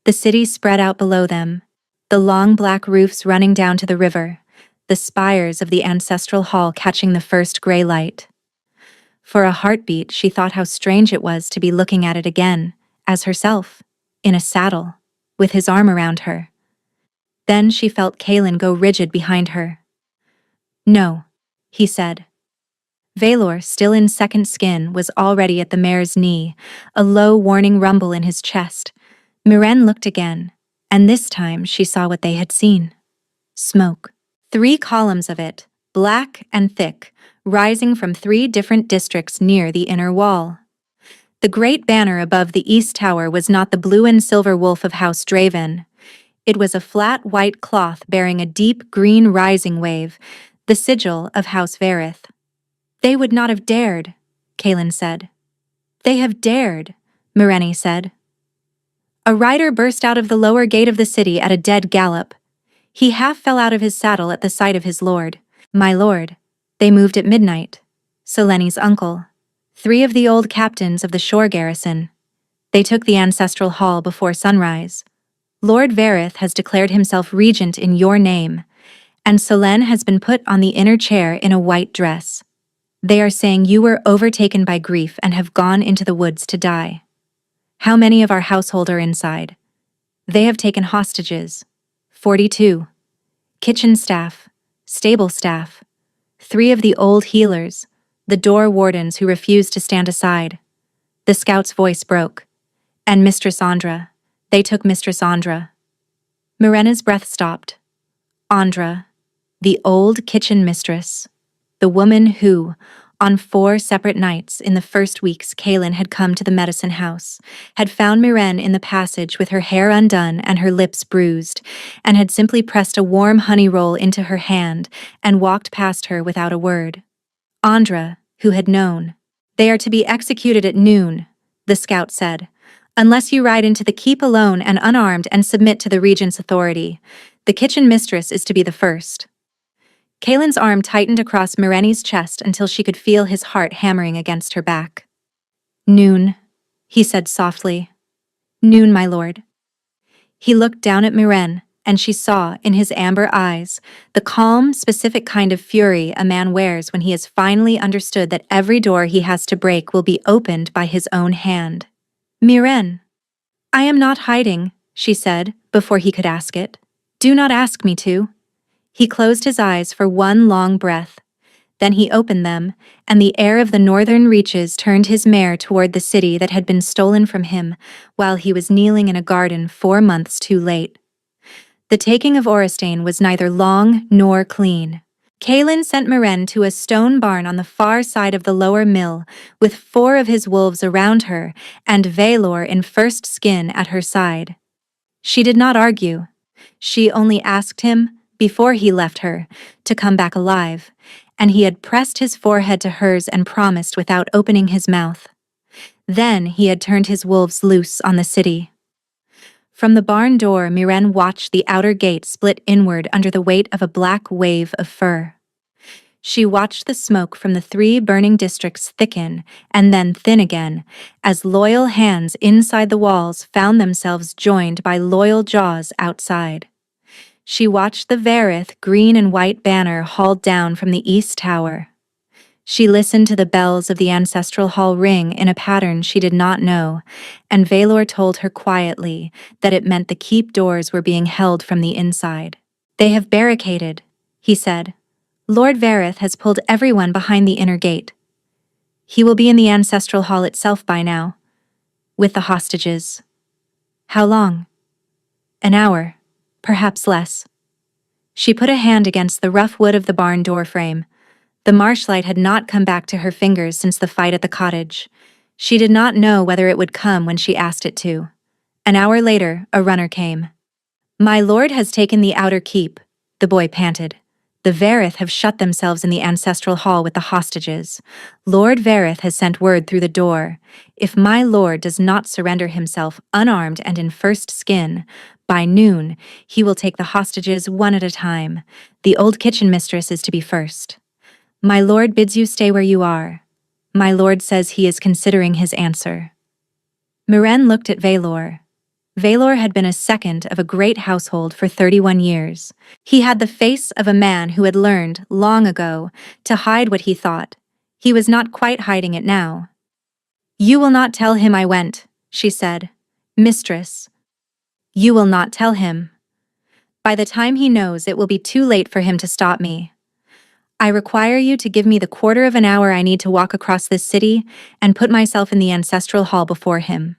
The city spread out below them, the long black roofs running down to the river, the spires of the ancestral hall catching the first gray light. For a heartbeat, she thought how strange it was to be looking at it again, as herself, in a saddle, with his arm around her. Then she felt Kaelin go rigid behind her. "No," he said. Valor, still in second skin, was already at the mare's knee, a low warning rumble in his chest. Miren looked again, and this time she saw what they had seen. Smoke. 3 columns of it, black and thick, rising from 3 different districts near the inner wall. The great banner above the east tower was not the blue and silver wolf of House Draven. It was a flat white cloth bearing a deep green rising wave, the sigil of House Varith. "They would not have dared," Kaelin said. "They have dared," Mireni said. A rider burst out of the lower gate of the city at a dead gallop. He half fell out of his saddle at the sight of his lord. "My lord, they moved at midnight," Seleni's uncle. 3 of the old captains of the shore garrison. They took the ancestral hall before sunrise. "Lord Varith has declared himself regent in your name, and Selene has been put on the inner chair in a white dress. They are saying you were overtaken by grief and have gone into the woods to die. How many of our household are inside? They have taken hostages. 42. Kitchen staff, stable staff, 3 of the old healers, the door wardens who refused to stand aside." The scout's voice broke. "And Mistress Andra. They took Mistress Andra." Mirena's breath stopped. Andra, the old kitchen mistress, the woman who, on 4 separate nights in the first weeks Kaelin had come to the medicine house, had found Miren in the passage with her hair undone and her lips bruised, and had simply pressed a warm honey roll into her hand and walked past her without a word. Andra, who had known. "They are to be executed at noon," the scout said, "unless you ride into the keep alone and unarmed and submit to the regent's authority. The kitchen mistress is to be the first." Kaelin's arm tightened across Mireni's chest until she could feel his heart hammering against her back. "Noon," he said softly. "Noon, my lord." He looked down at Miren, and she saw, in his amber eyes, the calm, specific kind of fury a man wears when he has finally understood that every door he has to break will be opened by his own hand. "Miren." "I am not hiding," she said, before he could ask it. "Do not ask me to." He closed his eyes for one long breath. Then he opened them, and the air of the northern reaches turned his mare toward the city that had been stolen from him while he was kneeling in a garden 4 months too late. The taking of Orestein was neither long nor clean. Kaelin sent Miren to a stone barn on the far side of the lower mill, with 4 of his wolves around her and Valor in first skin at her side. She did not argue. She only asked him, before he left her, to come back alive, and he had pressed his forehead to hers and promised without opening his mouth. Then he had turned his wolves loose on the city. From the barn door, Miren watched the outer gate split inward under the weight of a black wave of fur. She watched the smoke from the 3 burning districts thicken and then thin again, as loyal hands inside the walls found themselves joined by loyal jaws outside. She watched the Varith green and white banner hauled down from the east tower. She listened to the bells of the ancestral hall ring in a pattern she did not know, and Valor told her quietly that it meant the keep doors were being held from the inside. "They have barricaded," he said. "Lord Varith has pulled everyone behind the inner gate. He will be in the ancestral hall itself by now, with the hostages." "How long?" "An hour, perhaps less." She put a hand against the rough wood of the barn door frame. The marshlight had not come back to her fingers since the fight at the cottage. She did not know whether it would come when she asked it to. An hour later, a runner came. "My lord has taken the outer keep," the boy panted. "The Varith have shut themselves in the ancestral hall with the hostages. Lord Varith has sent word through the door. If my lord does not surrender himself unarmed and in first skin, by noon, he will take the hostages one at a time. The old kitchen mistress is to be first. My lord bids you stay where you are. My lord says he is considering his answer." Miren looked at Valor. Valor had been a second of a great household for 31 years. He had the face of a man who had learned, long ago, to hide what he thought. He was not quite hiding it now. "You will not tell him I went," she said. Mistress, you will not tell him. By the time he knows, it will be too late for him to stop me. I require you to give me the quarter of an hour I need to walk across this city and put myself in the ancestral hall before him.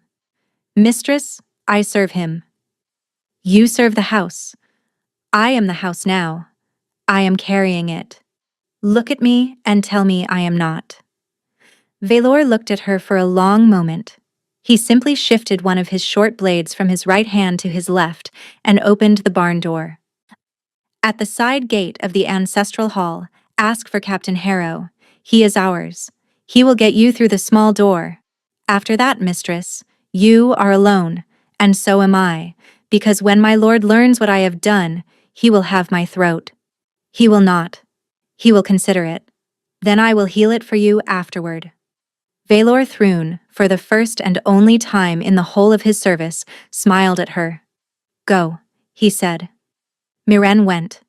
Mistress, I serve him. You serve the house. I am the house now. I am carrying it. Look at me and tell me I am not. Valor looked at her for a long moment. He simply shifted one of his short blades from his right hand to his left and opened the barn door. At the side gate of the ancestral hall, ask for Captain Harrow. He is ours. He will get you through the small door. After that, mistress, you are alone, and so am I, because when my lord learns what I have done, he will have my throat. He will not. He will consider it. Then I will heal it for you afterward. Valor Thrune, for the first and only time in the whole of his service, smiled at her. Go, he said. Miren went.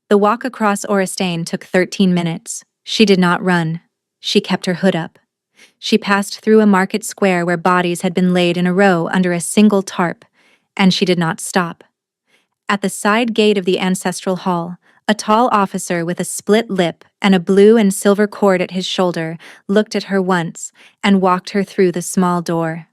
The walk across Oristane took 13 minutes. She did not run. She kept her hood up. She passed through a market square where bodies had been laid in a row under a single tarp, and she did not stop. At the side gate of the ancestral hall, a tall officer with a split lip and a blue and silver cord at his shoulder looked at her once and walked her through the small door.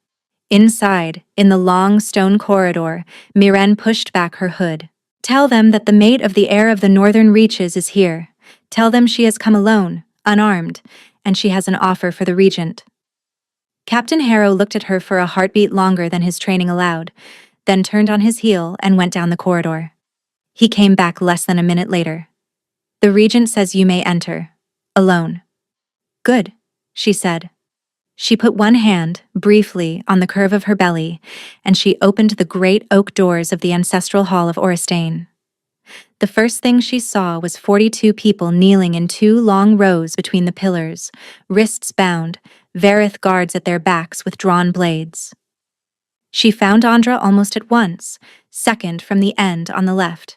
Inside, in the long stone corridor, Miren pushed back her hood. Tell them that the mate of the heir of the northern reaches is here. Tell them she has come alone, unarmed, and she has an offer for the regent. Captain Harrow looked at her for a heartbeat longer than his training allowed, then turned on his heel and went down the corridor. He came back less than a minute later. The regent says you may enter. Alone. Good, she said. She put one hand, briefly, on the curve of her belly, and she opened the great oak doors of the ancestral hall of Oristane. The first thing she saw was 42 people kneeling in 2 long rows between the pillars, wrists bound, Varith guards at their backs with drawn blades. She found Andra almost at once, second from the end on the left.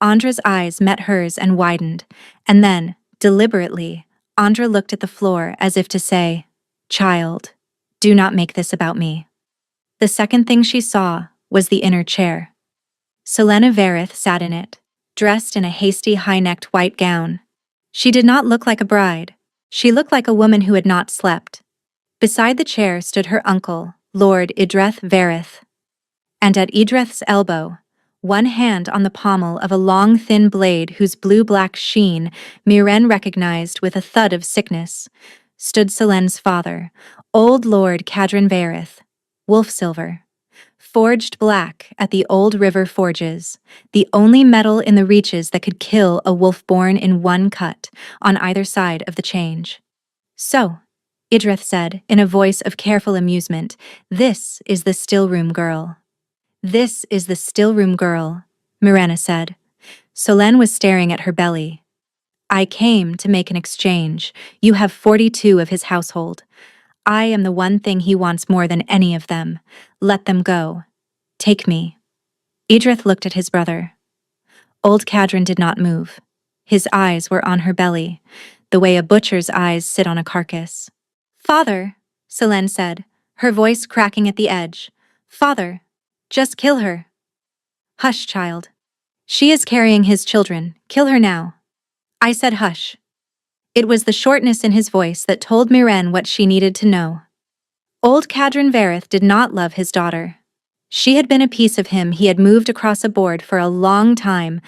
Andra's eyes met hers and widened, and then, deliberately, Andra looked at the floor as if to say, Child, do not make this about me. The second thing she saw was the inner chair. Selena Varith sat in it, dressed in a hasty high-necked white gown. She did not look like a bride. She looked like a woman who had not slept. Beside the chair stood her uncle, Lord Idreth Varith. And at Idreth's elbow, one hand on the pommel of a long thin blade whose blue-black sheen Miren recognized with a thud of sickness, stood Selene's father, old Lord Cadron Varith, Wolfsilver, forged black at the old river forges, the only metal in the reaches that could kill a wolf born in one cut, on either side of the change. So, Idrith said, in a voice of careful amusement, this is the still-room girl. This is the still-room girl, Mirena said. Selene was staring at her belly. I came to make an exchange. You have 42 of his household. I am the one thing he wants more than any of them. Let them go. Take me. Idrith looked at his brother. Old Cadron did not move. His eyes were on her belly, the way a butcher's eyes sit on a carcass. Father, Selene said, her voice cracking at the edge. Father, just kill her. Hush, child. She is carrying his children. Kill her now. I said hush. It was the shortness in his voice that told Miren what she needed to know. Old Cadron Varith did not love his daughter. She had been a piece of him he had moved across a board for a long time,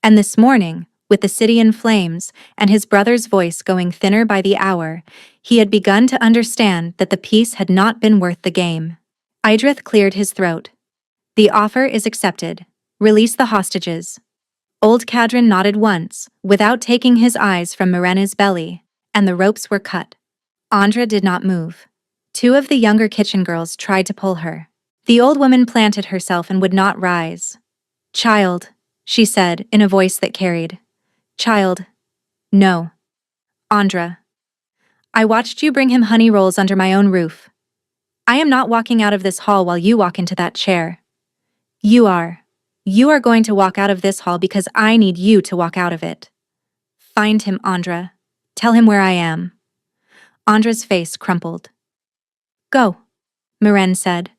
and this morning, with the city in flames and his brother's voice going thinner by the hour, he had begun to understand that the peace had not been worth the game. Idrith cleared his throat. The offer is accepted. Release the hostages. Old Cadron nodded once, without taking his eyes from Mirena's belly, and the ropes were cut. Andra did not move. 2 of the younger kitchen girls tried to pull her. The old woman planted herself and would not rise. Child, she said in a voice that carried. Child. No. Andra. I watched you bring him honey rolls under my own roof. I am not walking out of this hall while you walk into that chair. You are. You are going to walk out of this hall because I need you to walk out of it. Find him, Andra. Tell him where I am. Andra's face crumpled. Go, Miren said.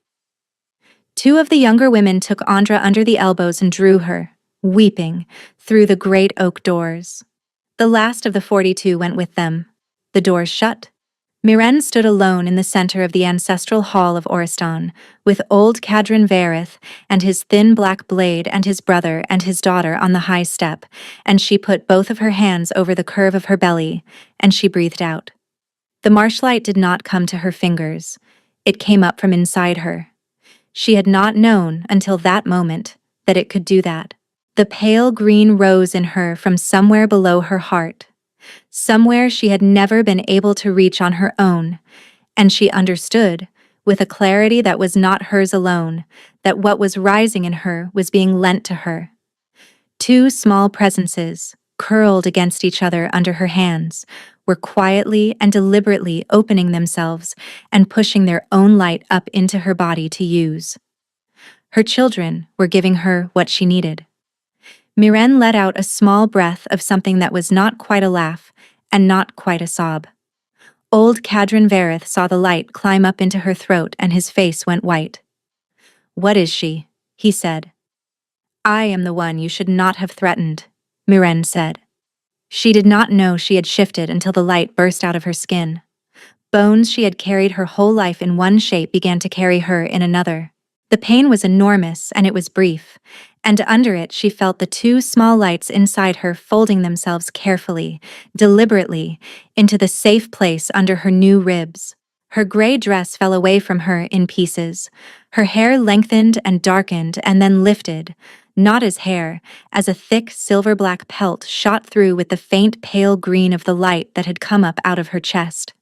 Two of the younger women took Andra under the elbows and drew her, weeping, through the great oak doors. The last of the 42 went with them. The doors shut. Miren stood alone in the center of the ancestral hall of Orriston, with old Cadran Varith and his thin black blade and his brother and his daughter on the high step, and she put both of her hands over the curve of her belly, and she breathed out. The marshlight did not come to her fingers. It came up from inside her. She had not known, until that moment, that it could do that. The pale green rose in her from somewhere below her heart, somewhere she had never been able to reach on her own, and she understood, with a clarity that was not hers alone, that what was rising in her was being lent to her. Two small presences, curled against each other under her hands, were quietly and deliberately opening themselves and pushing their own light up into her body to use. Her children were giving her what she needed. Miren let out a small breath of something that was not quite a laugh and not quite a sob. Old Cadran Varith saw the light climb up into her throat and his face went white. "What is she?" he said. "I am the one you should not have threatened," Miren said. She did not know she had shifted until the light burst out of her skin. Bones she had carried her whole life in one shape began to carry her in another. The pain was enormous and it was brief, and under it she felt the two small lights inside her folding themselves carefully, deliberately, into the safe place under her new ribs. Her gray dress fell away from her in pieces. Her hair lengthened and darkened and then lifted, not as hair, as a thick silver-black pelt shot through with the faint pale green of the light that had come up out of her chest.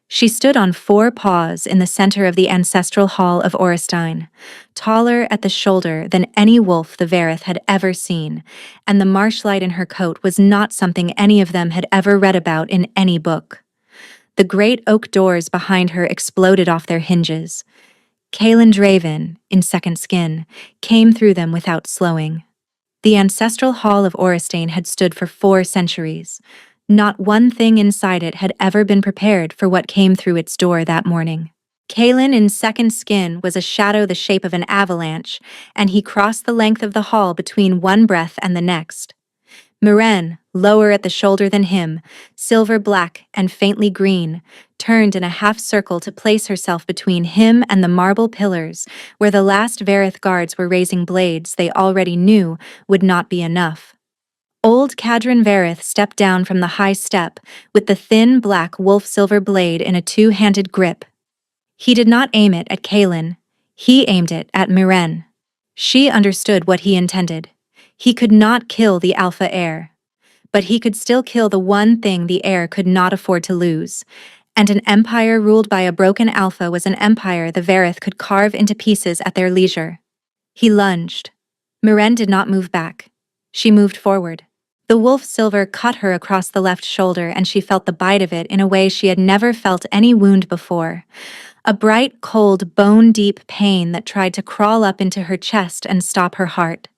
She stood on 4 paws in the center of the ancestral hall of Orriston, taller at the shoulder than any wolf the Varith had ever seen, and the marshlight in her coat was not something any of them had ever read about in any book. The great oak doors behind her exploded off their hinges. Kaelin Draven, in second skin, came through them without slowing. The ancestral hall of Orriston had stood for 4 centuries. Not one thing inside it had ever been prepared for what came through its door that morning. Kaelin in second skin was a shadow the shape of an avalanche, and he crossed the length of the hall between one breath and the next. Miren, lower at the shoulder than him, silver-black and faintly green, turned in a half-circle to place herself between him and the marble pillars, where the last Varith guards were raising blades they already knew would not be enough. Old Cadran Varith stepped down from the high step with the thin black wolf-silver blade in a 2-handed grip. He did not aim it at Kaelin. He aimed it at Miren. She understood what he intended. He could not kill the Alpha Heir. But he could still kill the one thing the heir could not afford to lose. And an empire ruled by a broken Alpha was an empire the Varith could carve into pieces at their leisure. He lunged. Miren did not move back. She moved forward. The wolf silver cut her across the left shoulder and she felt the bite of it in a way she had never felt any wound before. A bright, cold, bone-deep pain that tried to crawl up into her chest and stop her heart.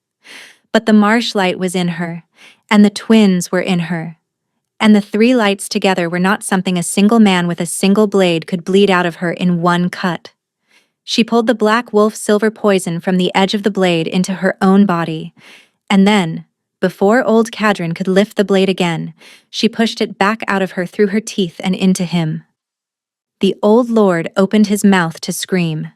But the marsh light was in her, and the twins were in her. And the 3 lights together were not something a single man with a single blade could bleed out of her in one cut. She pulled the black wolf silver poison from the edge of the blade into her own body, and then, before old Cadran could lift the blade again, she pushed it back out of her through her teeth and into him. The old lord opened his mouth to scream.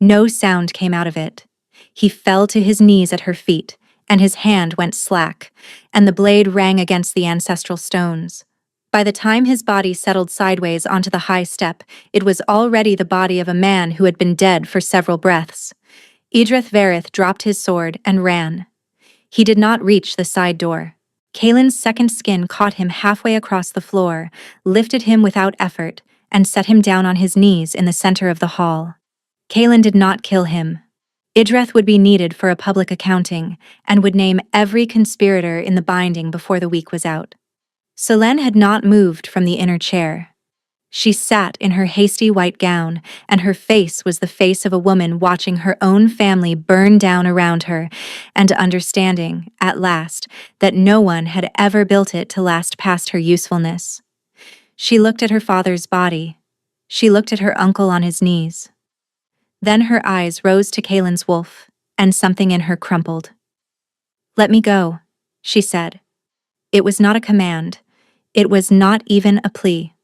No sound came out of it. He fell to his knees at her feet, and his hand went slack, and the blade rang against the ancestral stones. By the time his body settled sideways onto the high step, it was already the body of a man who had been dead for several breaths. Idrith Varith dropped his sword and ran. He did not reach the side door. Kaelin's second skin caught him halfway across the floor, lifted him without effort, and set him down on his knees in the center of the hall. Kaelin did not kill him. Idrith would be needed for a public accounting, and would name every conspirator in the binding before the week was out. Selene had not moved from the inner chair. She sat in her hasty white gown, and her face was the face of a woman watching her own family burn down around her, and understanding, at last, that no one had ever built it to last past her usefulness. She looked at her father's body. She looked at her uncle on his knees. Then her eyes rose to Kaylin's wolf, and something in her crumpled. "Let me go," she said. It was not a command. It was not even a plea.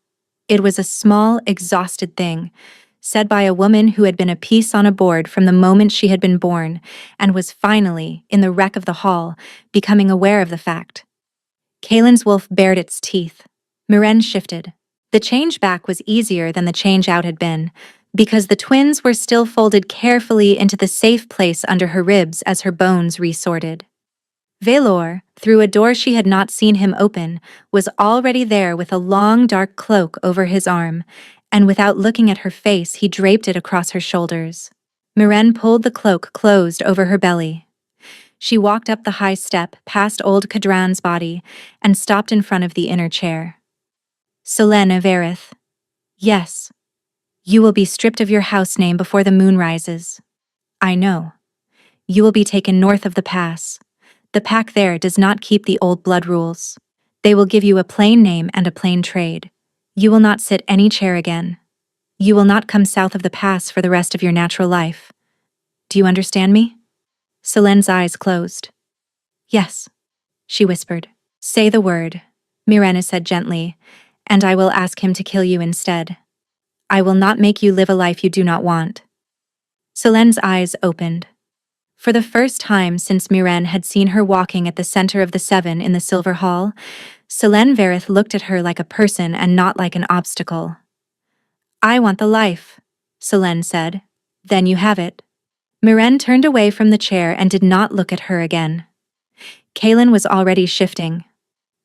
It was a small, exhausted thing, said by a woman who had been a piece on a board from the moment she had been born, and was finally, in the wreck of the hall, becoming aware of the fact. Kaylin's wolf bared its teeth. Miren shifted. The change back was easier than the change out had been, because the twins were still folded carefully into the safe place under her ribs as her bones resorted. Valor, through a door she had not seen him open, was already there with a long dark cloak over his arm, and without looking at her face he draped it across her shoulders. Miren pulled the cloak closed over her belly. She walked up the high step past old Kadran's body and stopped in front of the inner chair. "Selene Averith. Yes. You will be stripped of your house name before the moon rises. I know. You will be taken north of the pass. The pack there does not keep the old blood rules. They will give you a plain name and a plain trade. You will not sit any chair again. You will not come south of the pass for the rest of your natural life. Do you understand me?" Selene's eyes closed. "Yes," she whispered. "Say the word," Mirena said gently, "and I will ask him to kill you instead. I will not make you live a life you do not want." Selene's eyes opened. For the first time since Miren had seen her walking at the center of the seven in the Silver Hall, Selene Verith looked at her like a person and not like an obstacle. "I want the life," Selene said. "Then you have it." Miren turned away from the chair and did not look at her again. Kaylin was already shifting.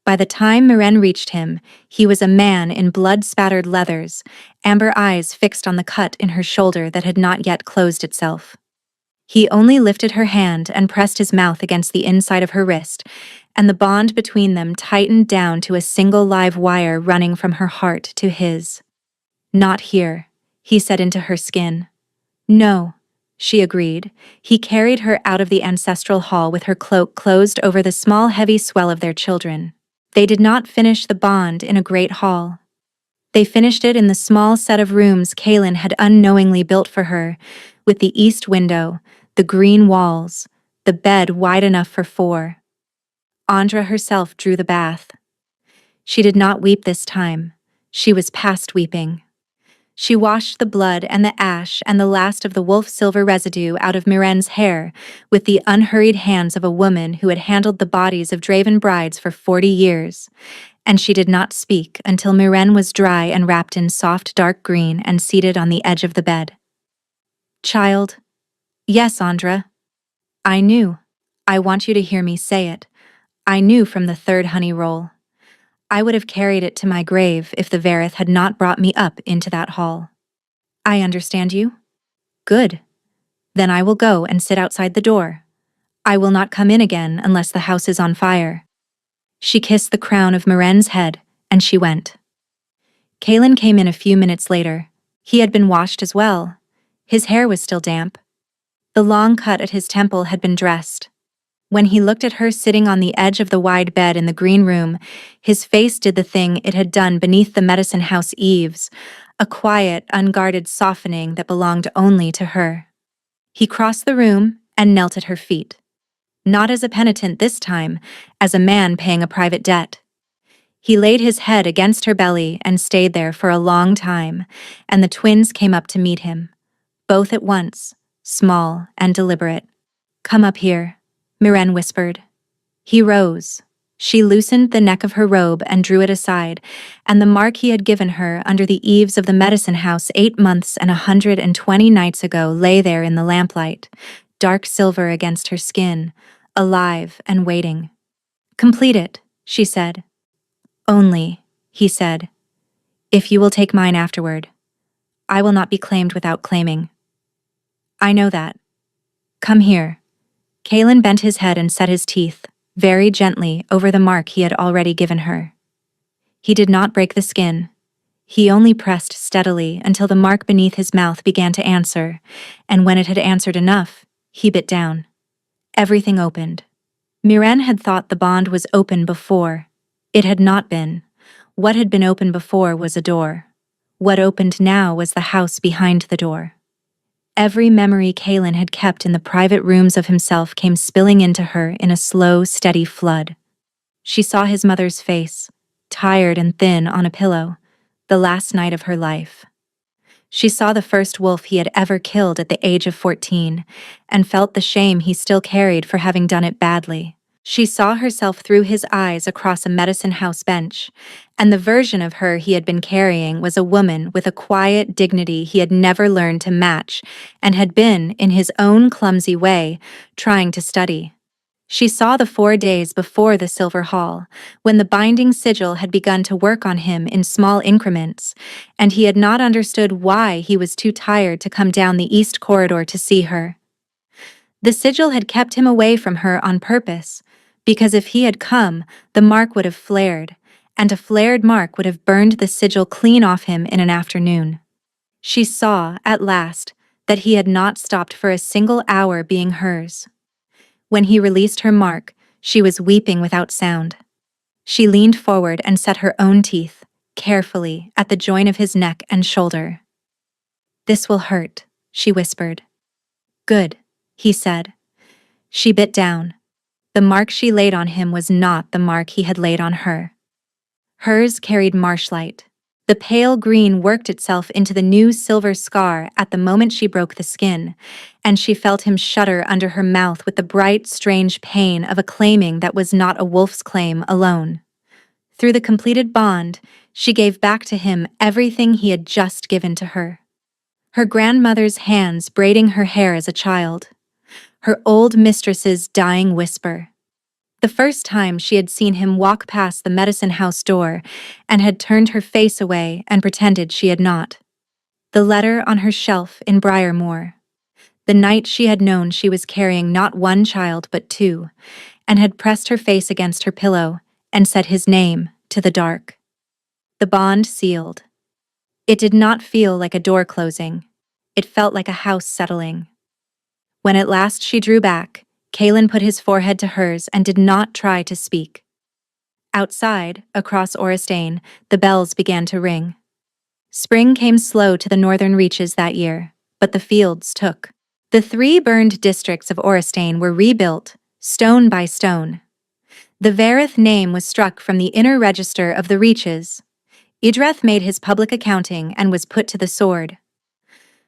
By the time Miren reached him, he was a man in blood-spattered leathers, amber eyes fixed on the cut in her shoulder that had not yet closed itself. He only lifted her hand and pressed his mouth against the inside of her wrist, and the bond between them tightened down to a single live wire running from her heart to his. "Not here," he said into her skin. "No," she agreed. He carried her out of the ancestral hall with her cloak closed over the small heavy swell of their children. They did not finish the bond in a great hall. They finished it in the small set of rooms Kaylin had unknowingly built for her, with the east window, the green walls, the bed wide enough for four. Andra herself drew the bath. She did not weep this time. She was past weeping. She washed the blood and the ash and the last of the wolf silver residue out of Miren's hair with the unhurried hands of a woman who had handled the bodies of Draven brides for 40 years, and she did not speak until Miren was dry and wrapped in soft dark green and seated on the edge of the bed. "Child." "Yes, Andra." "I knew. I want you to hear me say it. I knew from the third honey roll. I would have carried it to my grave if the Verith had not brought me up into that hall." "I understand you." "Good. Then I will go and sit outside the door. I will not come in again unless the house is on fire." She kissed the crown of Miren's head, and she went. Kaylin came in a few minutes later. He had been washed as well. His hair was still damp. The long cut at his temple had been dressed. When he looked at her sitting on the edge of the wide bed in the green room, his face did the thing it had done beneath the medicine house eaves, a quiet, unguarded softening that belonged only to her. He crossed the room and knelt at her feet. Not as a penitent this time, as a man paying a private debt. He laid his head against her belly and stayed there for a long time, and the twins came up to meet him. Both at once, small and deliberate. "Come up here," Miren whispered. He rose. She loosened the neck of her robe and drew it aside, and the mark he had given her under the eaves of the medicine house 8 months and 120 nights ago lay there in the lamplight, dark silver against her skin, alive and waiting. "Complete it," she said. "Only," he said, "if you will take mine afterward. I will not be claimed without claiming." "I know that. Come here." Kaylin bent his head and set his teeth, very gently, over the mark he had already given her. He did not break the skin. He only pressed steadily until the mark beneath his mouth began to answer, and when it had answered enough, he bit down. Everything opened. Miren had thought the bond was open before. It had not been. What had been open before was a door. What opened now was the house behind the door. Every memory Kaelin had kept in the private rooms of himself came spilling into her in a slow, steady flood. She saw his mother's face, tired and thin on a pillow, the last night of her life. She saw the first wolf he had ever killed at the age of 14, and felt the shame he still carried for having done it badly. She saw herself through his eyes across a medicine house bench, and the version of her he had been carrying was a woman with a quiet dignity he had never learned to match and had been, in his own clumsy way, trying to study. She saw the 4 days before the Silver Hall, when the binding sigil had begun to work on him in small increments, and he had not understood why he was too tired to come down the east corridor to see her. The sigil had kept him away from her on purpose, because if he had come, the mark would have flared, and a flared mark would have burned the sigil clean off him in an afternoon. She saw, at last, that he had not stopped for a single hour being hers. When he released her mark, she was weeping without sound. She leaned forward and set her own teeth, carefully, at the joint of his neck and shoulder. "This will hurt," she whispered. "Good," he said. She bit down. The mark she laid on him was not the mark he had laid on her. Hers carried marshlight. The pale green worked itself into the new silver scar at the moment she broke the skin, and she felt him shudder under her mouth with the bright, strange pain of a claiming that was not a wolf's claim alone. Through the completed bond, she gave back to him everything he had just given to her. Her grandmother's hands braiding her hair as a child. Her old mistress's dying whisper. The first time she had seen him walk past the medicine house door and had turned her face away and pretended she had not. The letter on her shelf in Briarmoor. The night she had known she was carrying not one child but two, and had pressed her face against her pillow and said his name to the dark. The bond sealed. It did not feel like a door closing. It felt like a house settling. When at last she drew back, Kaelin put his forehead to hers and did not try to speak. Outside, across Oristane, the bells began to ring. Spring came slow to the northern reaches that year, but the fields took. The 3 burned districts of Oristane were rebuilt, stone by stone. The Verith name was struck from the inner register of the reaches. Idreth made his public accounting and was put to the sword.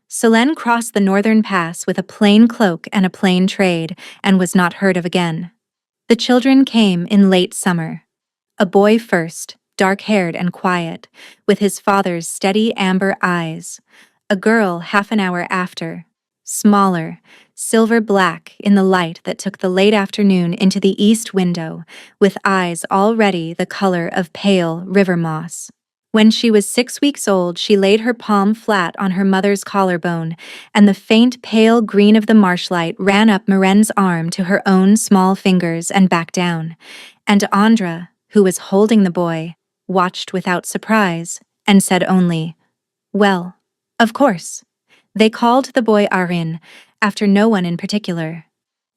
Selene crossed the northern pass with a plain cloak and a plain trade, and was not heard of again. The children came in late summer. A boy first, dark-haired and quiet, with his father's steady amber eyes. A girl half an hour after, smaller, silver-black in the light that took the late afternoon into the east window, with eyes already the color of pale river moss. When she was 6 weeks old, she laid her palm flat on her mother's collarbone, and the faint pale green of the marshlight ran up Miren's arm to her own small fingers and back down, and Andra, who was holding the boy, watched without surprise, and said only, "Well, of course." They called the boy Arin, after no one in particular.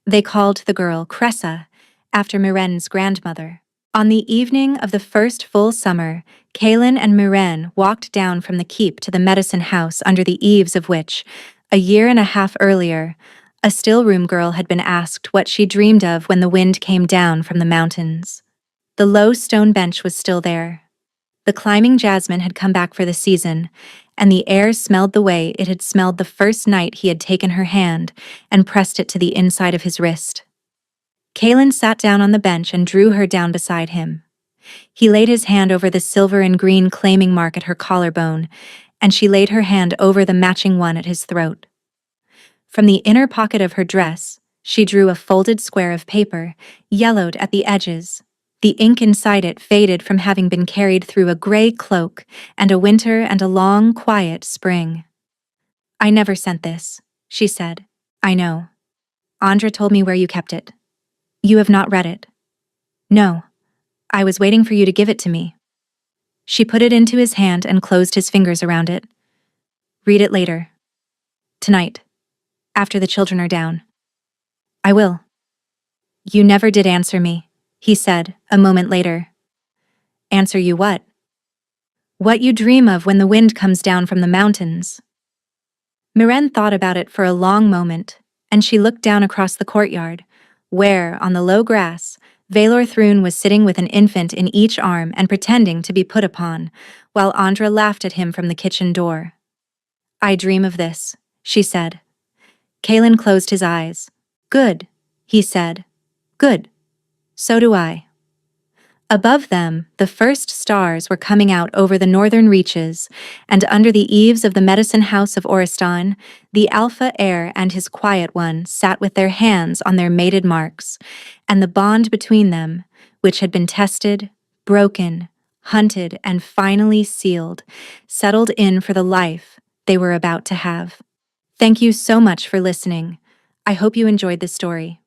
They called the girl Cressa, after Miren's grandmother. On the evening of the first full summer, Kaelin and Miren walked down from the keep to the medicine house under the eaves of which, a year and a half earlier, a still-room girl had been asked what she dreamed of when the wind came down from the mountains. The low stone bench was still there. The climbing jasmine had come back for the season, and the air smelled the way it had smelled the first night he had taken her hand and pressed it to the inside of his wrist. Kaelin sat down on the bench and drew her down beside him. He laid his hand over the silver and green claiming mark at her collarbone, and she laid her hand over the matching one at his throat. From the inner pocket of her dress, she drew a folded square of paper, yellowed at the edges. The ink inside it faded from having been carried through a gray cloak and a winter and a long, quiet spring. "I never sent this," she said. "I know. Andra told me where you kept it. You have not read it." "No. I was waiting for you to give it to me." She put it into his hand and closed his fingers around it. "Read it later. Tonight. After the children are down." "I will." "You never did answer me," he said, a moment later. "Answer you what?" "What you dream of when the wind comes down from the mountains." Miren thought about it for a long moment, and she looked down across the courtyard, where, on the low grass, Valor Thrune was sitting with an infant in each arm and pretending to be put upon, while Andra laughed at him from the kitchen door. "I dream of this," she said. Kalen closed his eyes. "Good," he said. "Good. So do I." Above them, the first stars were coming out over the northern reaches, and under the eaves of the medicine house of Oristan, the Alpha Heir and his quiet one sat with their hands on their mated marks, and the bond between them, which had been tested, broken, hunted, and finally sealed, settled in for the life they were about to have. Thank you so much for listening. I hope you enjoyed this story.